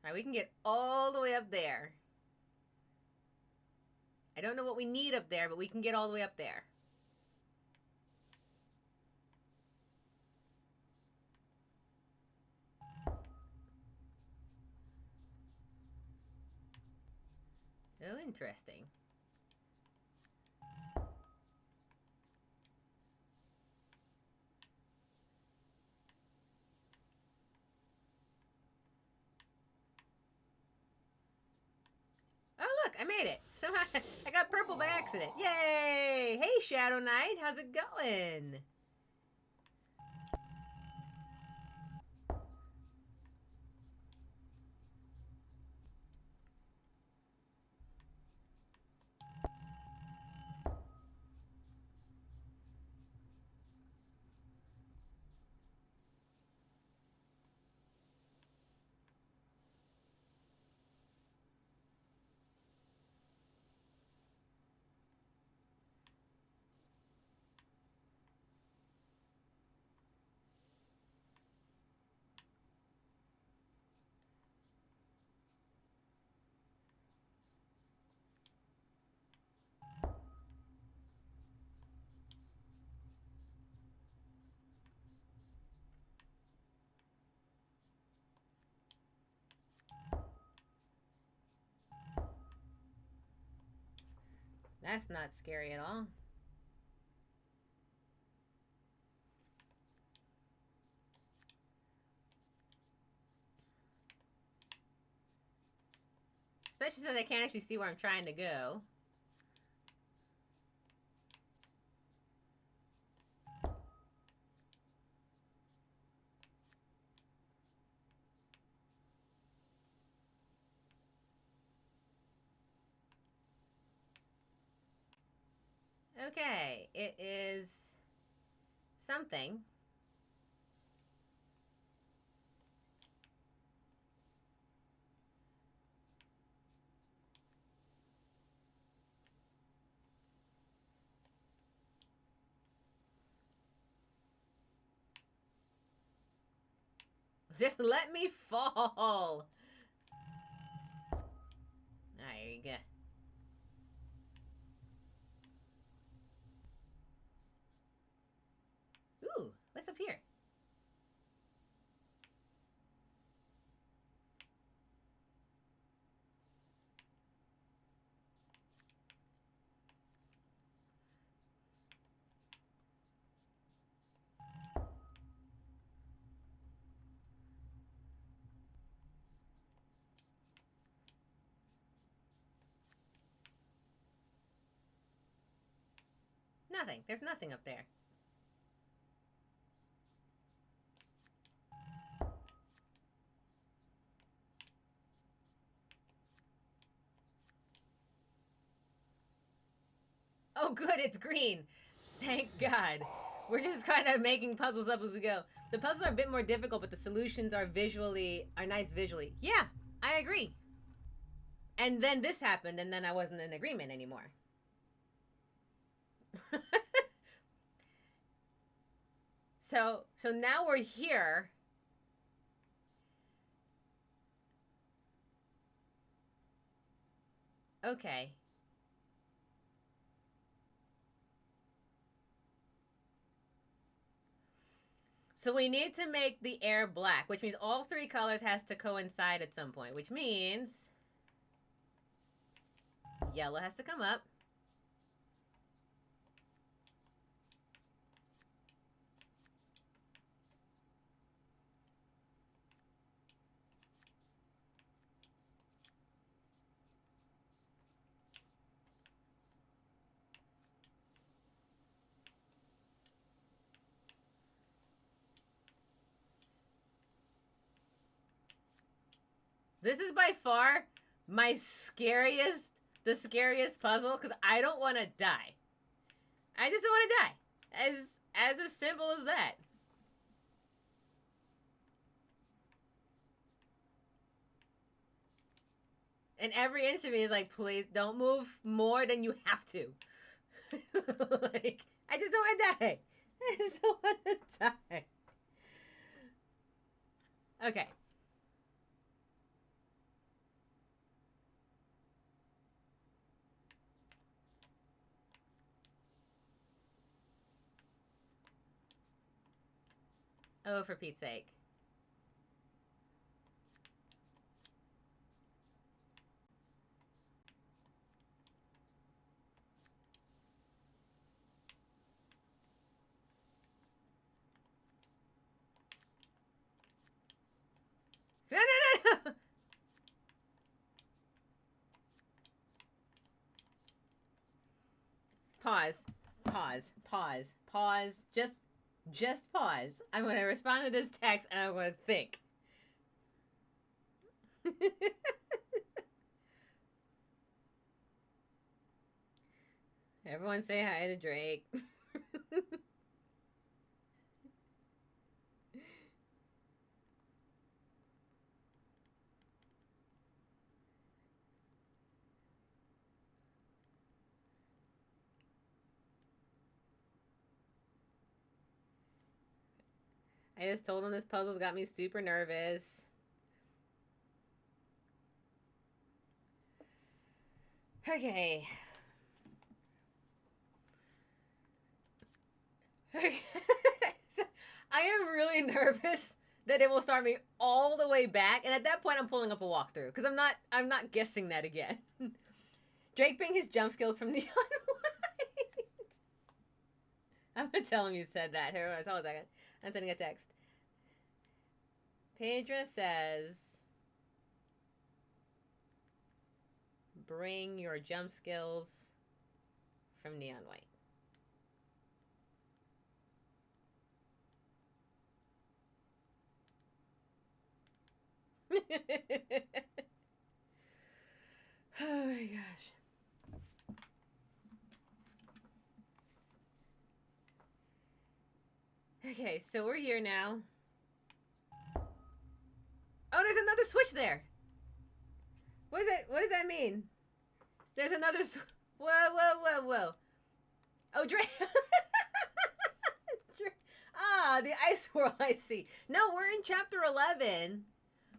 All right, we can get all the way up there. I don't know what we need up there, but we can get all the way up there. Oh, interesting. accident. Yay! Hey, Shadow Knight, how's it going? That's not scary at all. Especially since I can't actually see where I'm trying to go. Okay, it is something. Just let me fall. There you go. Ooh, what's up here? Nothing. There's nothing up there. Oh, good, it's green. Thank God. We're just kind of making puzzles up as we go. The puzzles are a bit more difficult, but the solutions are nice visually. Yeah, I agree. And then this happened, and then I wasn't in agreement anymore. So now we're here. Okay. So we need to make the air black, which means all three colors has to coincide at some point, which means yellow has to come up. This is by far the scariest puzzle, because I don't want to die. I just don't want to die. As simple as that. And every inch of me is like, please don't move more than you have to. Like, I just don't want to die. I just don't want to die. Okay. Oh, for Pete's sake. No, no, no, no. Pause. Pause. Pause. Pause. Just pause. I'm going to respond to this text and I'm going to think. Everyone say hi to Drake. I just told him this puzzle's got me super nervous. Okay. I am really nervous that it will start me all the way back, and at that point I'm pulling up a walkthrough because I'm not guessing that again. Drake being his jump skills from Neon White. I'm gonna tell him you said that. Here, hold on a second. I'm sending a text. Pedra says, bring your jump skills from Neon White. Oh my gosh. Okay, so we're here now. Oh, there's another switch there. What is it? What does that mean? There's another whoa, whoa, whoa, whoa. Oh, Drake. Ah, the ice swirl, I see. No, we're in chapter 11.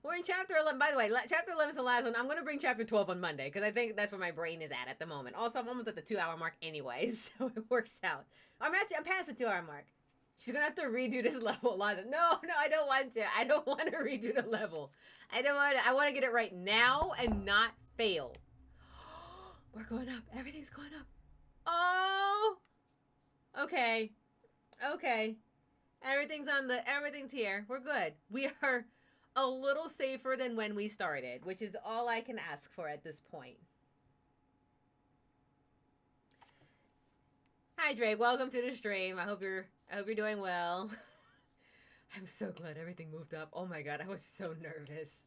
We're in chapter 11. By the way, chapter 11 is the last one. I'm going to bring chapter 12 on Monday because I think that's where my brain is at the moment. Also, I'm almost at the 2-hour mark anyways, so it works out. I'm past the 2-hour mark. She's going to have to redo this level, Eliza. No, I don't want to. I don't want to redo the level. I don't want to. I want to get it right now and not fail. We're going up. Everything's going up. Oh. Okay. Everything's here. We're good. We are a little safer than when we started, which is all I can ask for at this point. Hi, Drake. Welcome to the stream. I hope you're doing well. I'm so glad everything moved up. Oh my god, I was so nervous.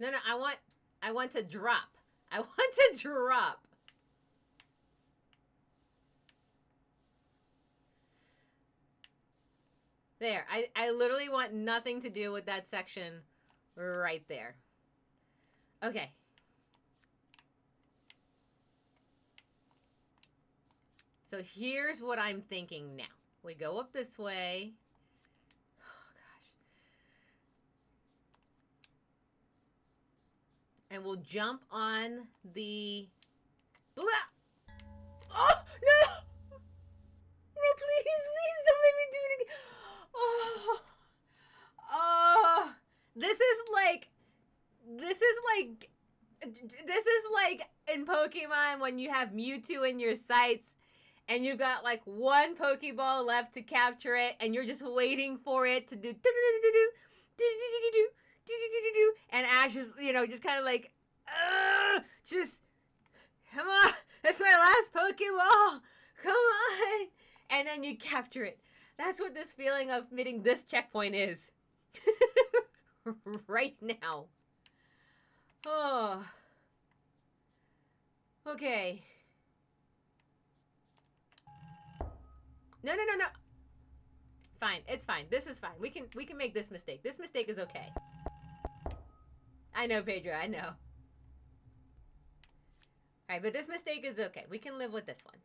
No, I want to drop. I want to drop. There. I literally want nothing to do with that section right there. Okay. So here's what I'm thinking now. We go up this way. Oh, gosh. And we'll jump on the... Blah! Oh, no! No, please don't make me do it again. Oh, this is like in Pokemon when you have Mewtwo in your sights and you've got like one Pokeball left to capture it and you're just waiting for it to do and Ash is, just kind of like, just, come on, that's my last Pokeball, come on, and then you capture it. That's what this feeling of hitting this checkpoint is. Right now. Oh. Okay. No. Fine. It's fine. This is fine. We can make this mistake. This mistake is okay. I know, Pedro. I know. Alright, but this mistake is okay. We can live with this one.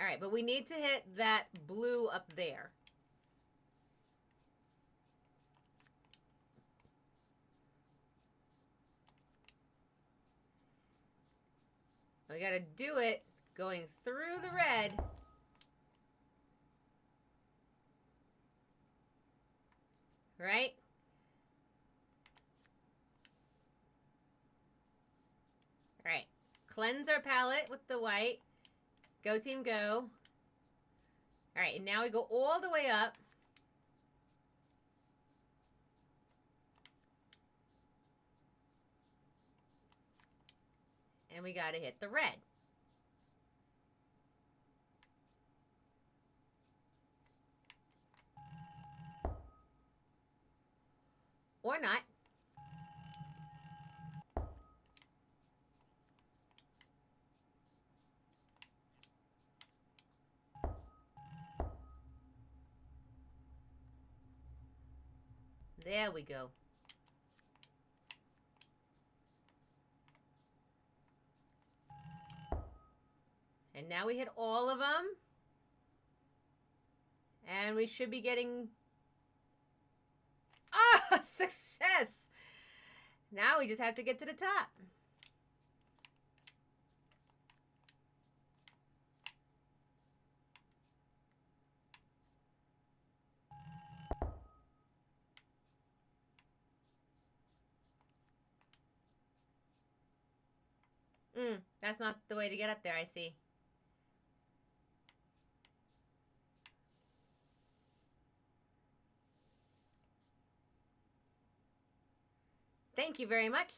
Alright, but we need to hit that blue up there. We gotta do it going through the red. right? All right. Cleanse our palette with the white. Go team, go. All right, and now we go all the way up. And we got to hit the red. Or not. There we go. And now we hit all of them. And we should be getting... Ah, success! Now we just have to get to the top. That's not the way to get up there, I see. Thank you very much.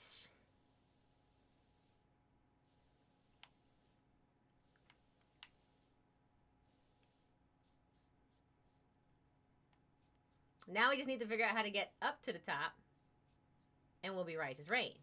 Now we just need to figure out how to get up to the top. And we'll be right as rain.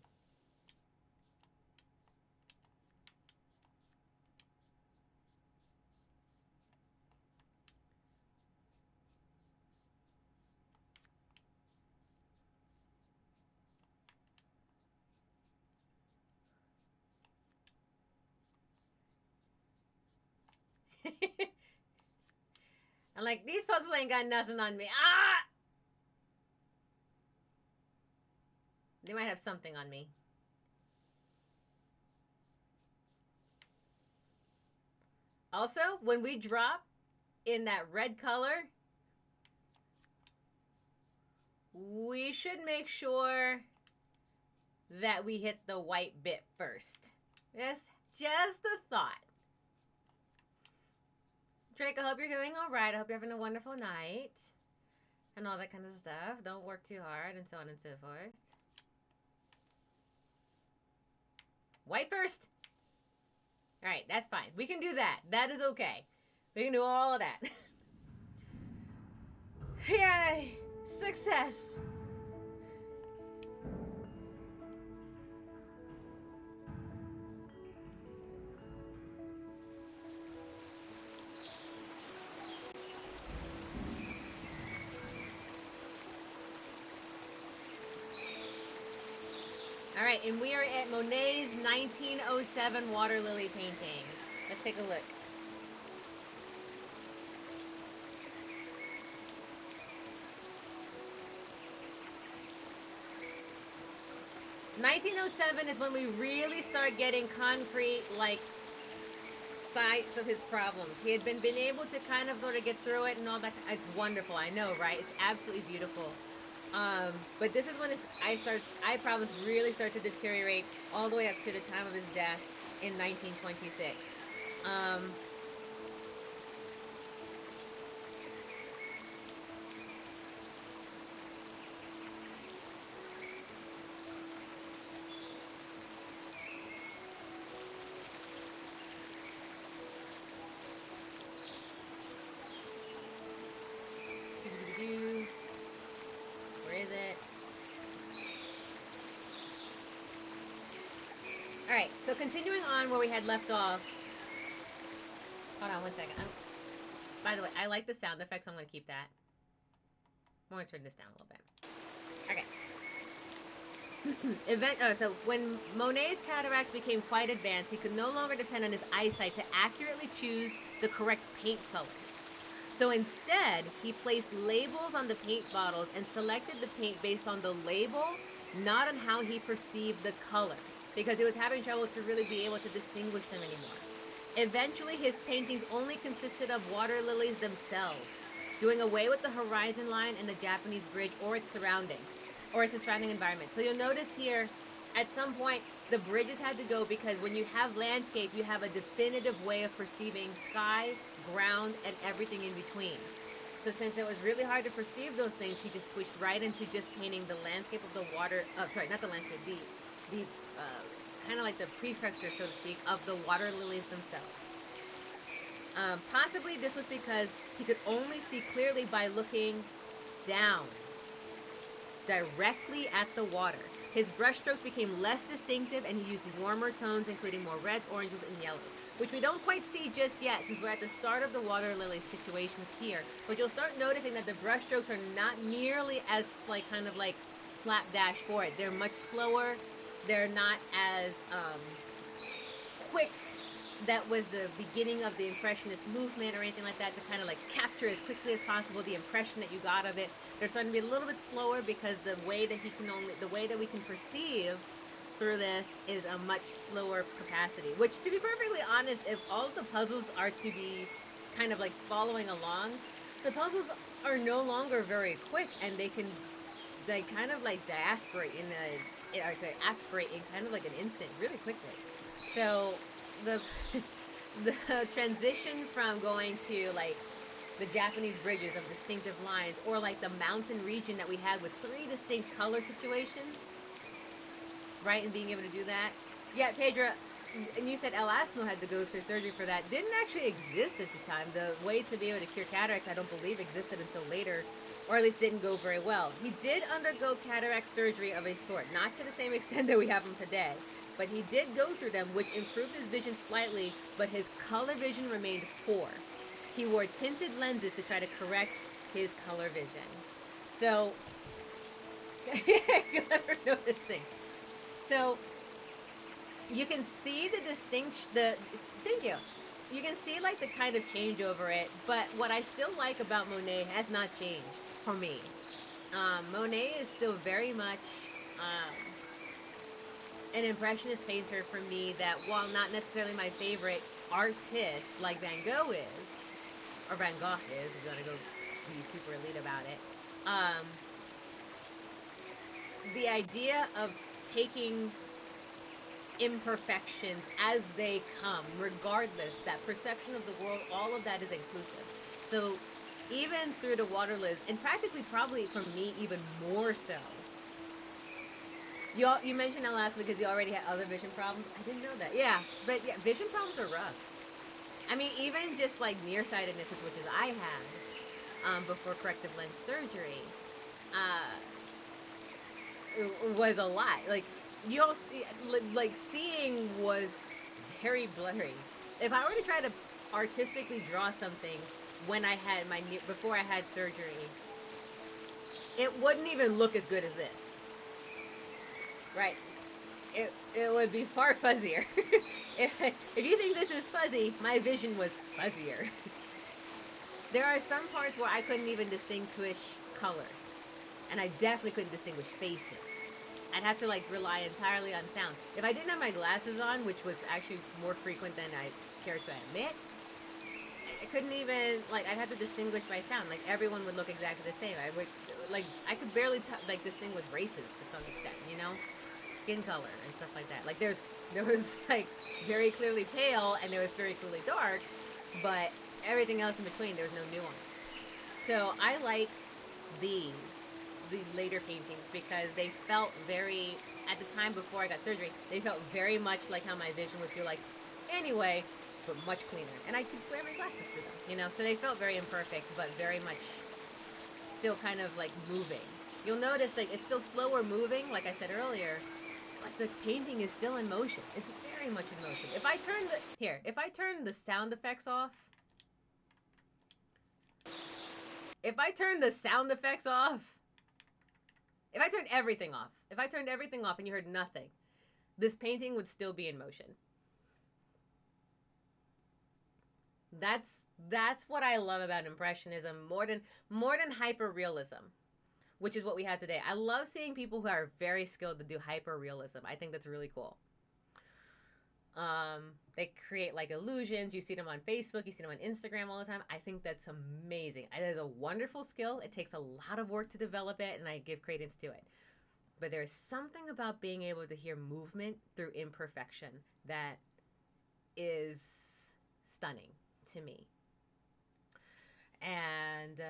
I'm like, these puzzles ain't got nothing on me. Ah! They might have something on me. Also, when we drop in that red color, we should make sure that we hit the white bit first. Just a thought. Drake, I hope you're doing all right. I hope you're having a wonderful night. And all that kind of stuff. Don't work too hard and so on and so forth. White first. All right, that's fine. We can do that. That is okay. We can do all of that. Yay! Success! All right, and we are at Monet's 1907 water lily painting. Let's take a look. (1907) is when we really start getting concrete, like, sights of his problems. He had been able to kind of sort of get through it and all that. It's wonderful, I know, right? It's absolutely beautiful. But this is when eye problems really start to deteriorate all the way up to the time of his death in 1926. Where is it? Alright, so continuing on where we had left off. Hold on one second. By the way, I like the sound effects, so I'm going to keep that. I'm going to turn this down a little bit. Okay. So when Monet's cataracts became quite advanced, he could no longer depend on his eyesight to accurately choose the correct paint colors. So instead, he placed labels on the paint bottles and selected the paint based on the label, not on how he perceived the color, because he was having trouble to really be able to distinguish them anymore. Eventually, his paintings only consisted of water lilies themselves. doing away with the horizon line and the Japanese bridge or its surrounding, or its surrounding environment. So you'll notice here, at some point, the bridges had to go because when you have landscape, you have a definitive way of perceiving sky, ground, and everything in between. So since it was really hard to perceive those things, he just switched right into just painting the landscape of the water. Sorry, not the landscape. The kind of like the prefecture, so to speak, of the water lilies themselves. Possibly this was because he could only see clearly by looking down, directly at the water. His brushstrokes became less distinctive, and he used warmer tones, including more reds, oranges, and yellows, which we don't quite see just yet, since we're at the start of the water lily situations here. But you'll start noticing that the brushstrokes are not nearly as kind of slapdash forward. They're much slower. They're not as quick. That was the beginning of the Impressionist movement or anything like that, to kind of capture as quickly as possible the impression that you got of it. They're starting to be a little bit slower because the way that we can perceive through this is a much slower capacity. Which, to be perfectly honest, if all of the puzzles are to be kind of following along, the puzzles are no longer very quick, and they kind of aspirate in kind of an instant, really quickly. So the transition from going to the Japanese bridges of distinctive lines, or the mountain region that we had with 3 distinct color situations, right, and being able to do that. Yeah, Pedro, and you said El Asmo had to go through surgery for that. Didn't actually exist at the time. The way to be able to cure cataracts, I don't believe, existed until later, or at least didn't go very well. He did undergo cataract surgery of a sort, not to the same extent that we have them today. But he did go through them, which improved his vision slightly, but his color vision remained poor. He wore tinted lenses to try to correct his color vision. So, clever noticing. So, you can see the thank you. You can see the kind of change over it, but what I still like about Monet has not changed for me. Monet is still very much an Impressionist painter for me, that while not necessarily my favorite artist like Van Gogh is, or Van Gogh is, if you want to go be super elite about it, the idea of taking imperfections as they come, regardless, that perception of the world, all of that is inclusive. So even through the waterlilies, and practically probably for me even more so, you mentioned that last week because you already had other vision problems. I didn't know that. Yeah, but yeah, vision problems are rough. I mean, even just nearsightedness, which is I had before corrective lens surgery, it was a lot. You all see, seeing was very blurry. If I were to try to artistically draw something when I had before I had surgery, it wouldn't even look as good as this. Right. It would be far fuzzier. if you think this is fuzzy, my vision was fuzzier. There are some parts where I couldn't even distinguish colors. And I definitely couldn't distinguish faces. I'd have to rely entirely on sound. If I didn't have my glasses on, which was actually more frequent than I care to admit, I couldn't even, I'd have to distinguish by sound. Everyone would look exactly the same. I could barely distinguish races to some extent, skin color and stuff like that. There was very clearly pale, and there was very clearly dark, but everything else in between, there was no nuance. So I like these later paintings because they felt very, at the time before I got surgery, they felt very much like how my vision would feel anyway, but much cleaner. And I could wear my glasses to them, so they felt very imperfect, but very much still kind of moving. You'll notice it's still slower moving, like I said earlier, but the painting is still in motion. It's very much in motion. If I turn the sound effects off, if I turned everything off and you heard nothing, this painting would still be in motion. That's what I love about Impressionism more than hyper-realism, which is what we have today. I love seeing people who are very skilled to do hyper-realism. I think that's really cool. They create like illusions. You see them on Facebook, you see them on Instagram all the time. I think that's amazing. It is a wonderful skill. It takes a lot of work to develop it, and I give credence to it. But there's something about being able to hear movement through imperfection that is stunning to me. And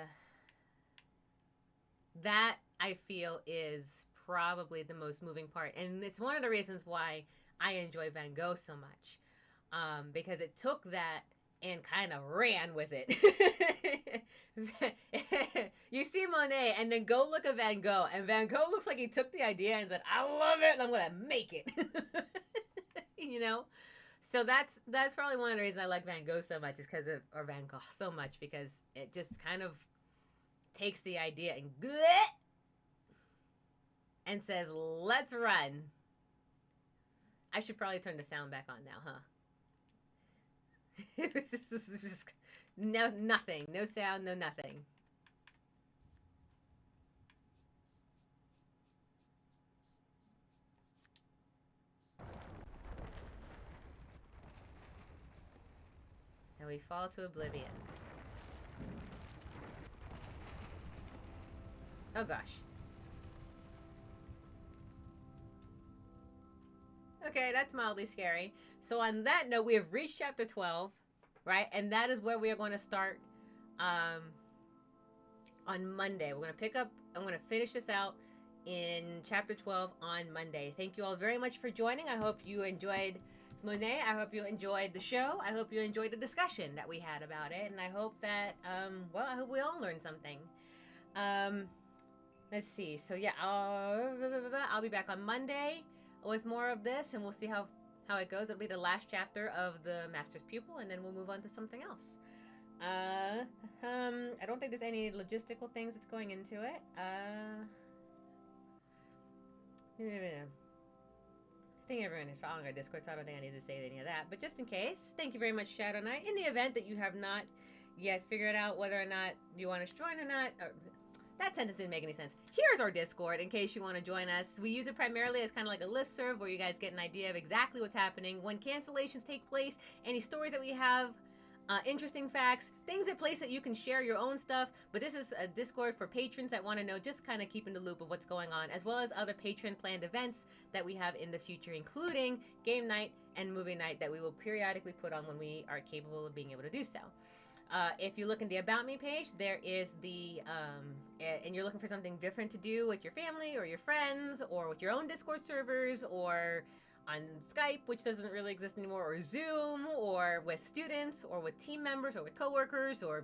that I feel is probably the most moving part. And it's one of the reasons why I enjoy Van Gogh so much. Because it took that and kind of ran with it. You see Monet and then go look at Van Gogh, and Van Gogh looks like he took the idea and said, I love it and I'm gonna make it. You know? So that's probably one of the reasons I like Van Gogh so much, is because of, or Van Gogh so much, because it just kind of takes the idea and says, let's run. I should probably turn the sound back on now, huh? Just nothing. No sound, no nothing. And we fall to oblivion. Oh gosh. Okay, that's mildly scary. So on that note, we have reached chapter 12, right? And that is where we are going to start on Monday. We're going to pick up, I'm going to finish this out in chapter 12 on Monday. Thank you all very much for joining. I hope you enjoyed Monet. I hope you enjoyed the show. I hope you enjoyed the discussion that we had about it. And I hope that, I hope we all learned something. Let's see. So yeah, I'll be back on Monday with more of this, and we'll see how it goes. It'll be the last chapter of the Master's Pupil, and then we'll move on to something else. I don't think there's any logistical things that's going into it. I think everyone is following our Discord, so I don't think I need to say any of that. But just in case, thank you very much, Shadow Knight. In the event that you have not yet figured out whether or not you want us to join or not, that sentence didn't make any sense. Here's our Discord in case you want to join us. We use it primarily as kind of like a listserv where you guys get an idea of exactly what's happening, when cancellations take place, any stories that we have, interesting facts, things in place that you can share your own stuff. But this is a Discord for patrons that want to know, just kind of keep in the loop of what's going on, as well as other patron planned events that we have in the future, including game night and movie night that we will periodically put on when we are capable of being able to do so. If you look in the About Me page, there is the, and you're looking for something different to do with your family or your friends or with your own Discord servers or on Skype, which doesn't really exist anymore, or Zoom, or with students or with team members or with coworkers or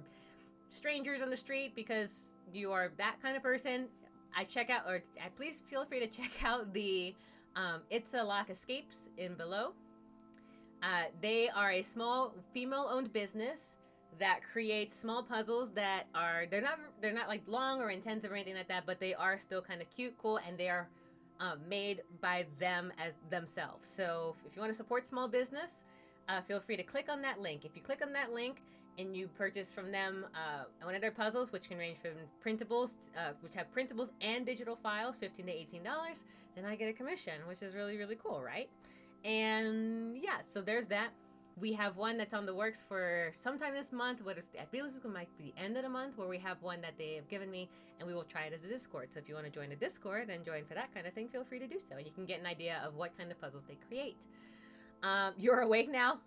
strangers on the street, because you are that kind of person, please feel free to check out the It's a Lock Escapes in below. They are a small female-owned business that creates small puzzles that are, they're not like long or intensive or anything like that, but they are still kind of cute, cool, and they are made by them as themselves. So if you want to support small business, feel free to click on that link. If you click on that link and you purchase from them one of their puzzles, which can range from printables, which have printables and digital files, $15 to $18, then I get a commission, which is really, really cool, right? And yeah, so there's that. We have one that's on the works for sometime this month. I believe this might be the end of the month, where we have one that they have given me, and we will try it as a Discord. So if you want to join a Discord and join for that kind of thing, feel free to do so. And you can get an idea of what kind of puzzles they create. You're awake now?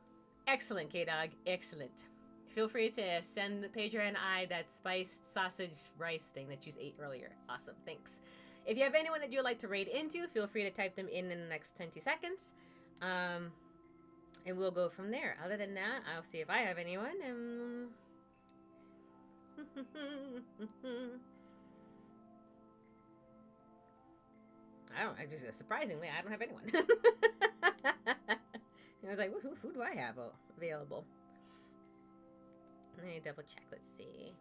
Excellent, K-Dog. Excellent. Feel free to send Pedro and I that spiced sausage rice thing that you ate earlier. Awesome. Thanks. If you have anyone that you'd like to raid into, feel free to type them in the next 20 seconds. And we'll go from there. Other than that, I'll see if I have anyone. Surprisingly, I don't have anyone. I was like, who do I have available? Let me double check. Let's see.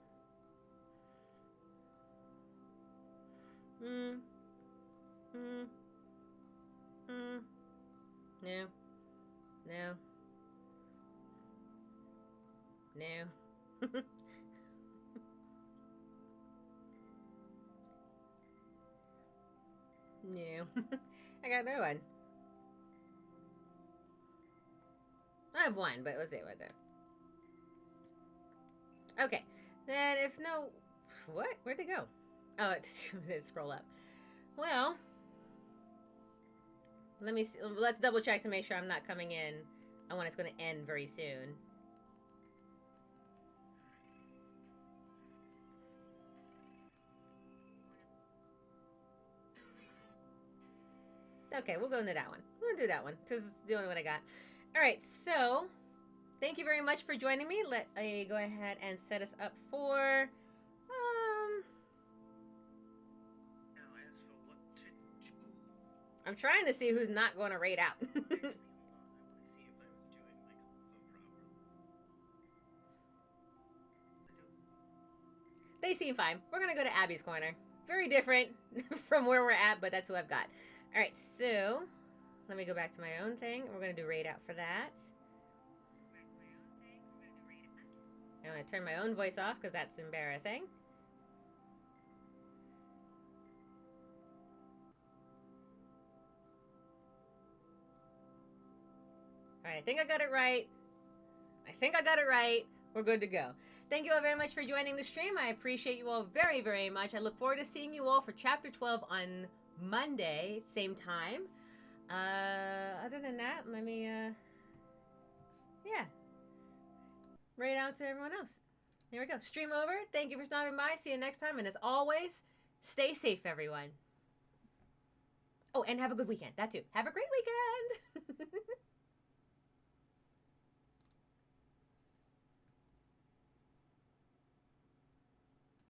No. No. No. No. I got no one. have one, but let's see right there. Okay. Then if no... What? Where'd it go? Oh, it scroll up. Well, let me see. Let's double check to make sure I'm not coming in when it's going to end very soon. Okay, we'll go into that one. We'll do that one because it's the only one I got. All right, so thank you very much for joining me. Let me go ahead and set us up for I'm trying to see who's not going to raid out. They seem fine. We're going to go to Abby's corner. Very different from where we're at, but that's who I've got. All right, so let me go back to my own thing. We're going to do raid out for that. I'm going to turn my own voice off because that's embarrassing. All right, I think I got it right. We're good to go. Thank you all very much for joining the stream. I appreciate you all very, very much. I look forward to seeing you all for Chapter 12 on Monday, same time. Other than that, let me, raid out to everyone else. Here we go. Stream over. Thank you for stopping by. See you next time. And as always, stay safe, everyone. Oh, and have a good weekend. That too. Have a great weekend.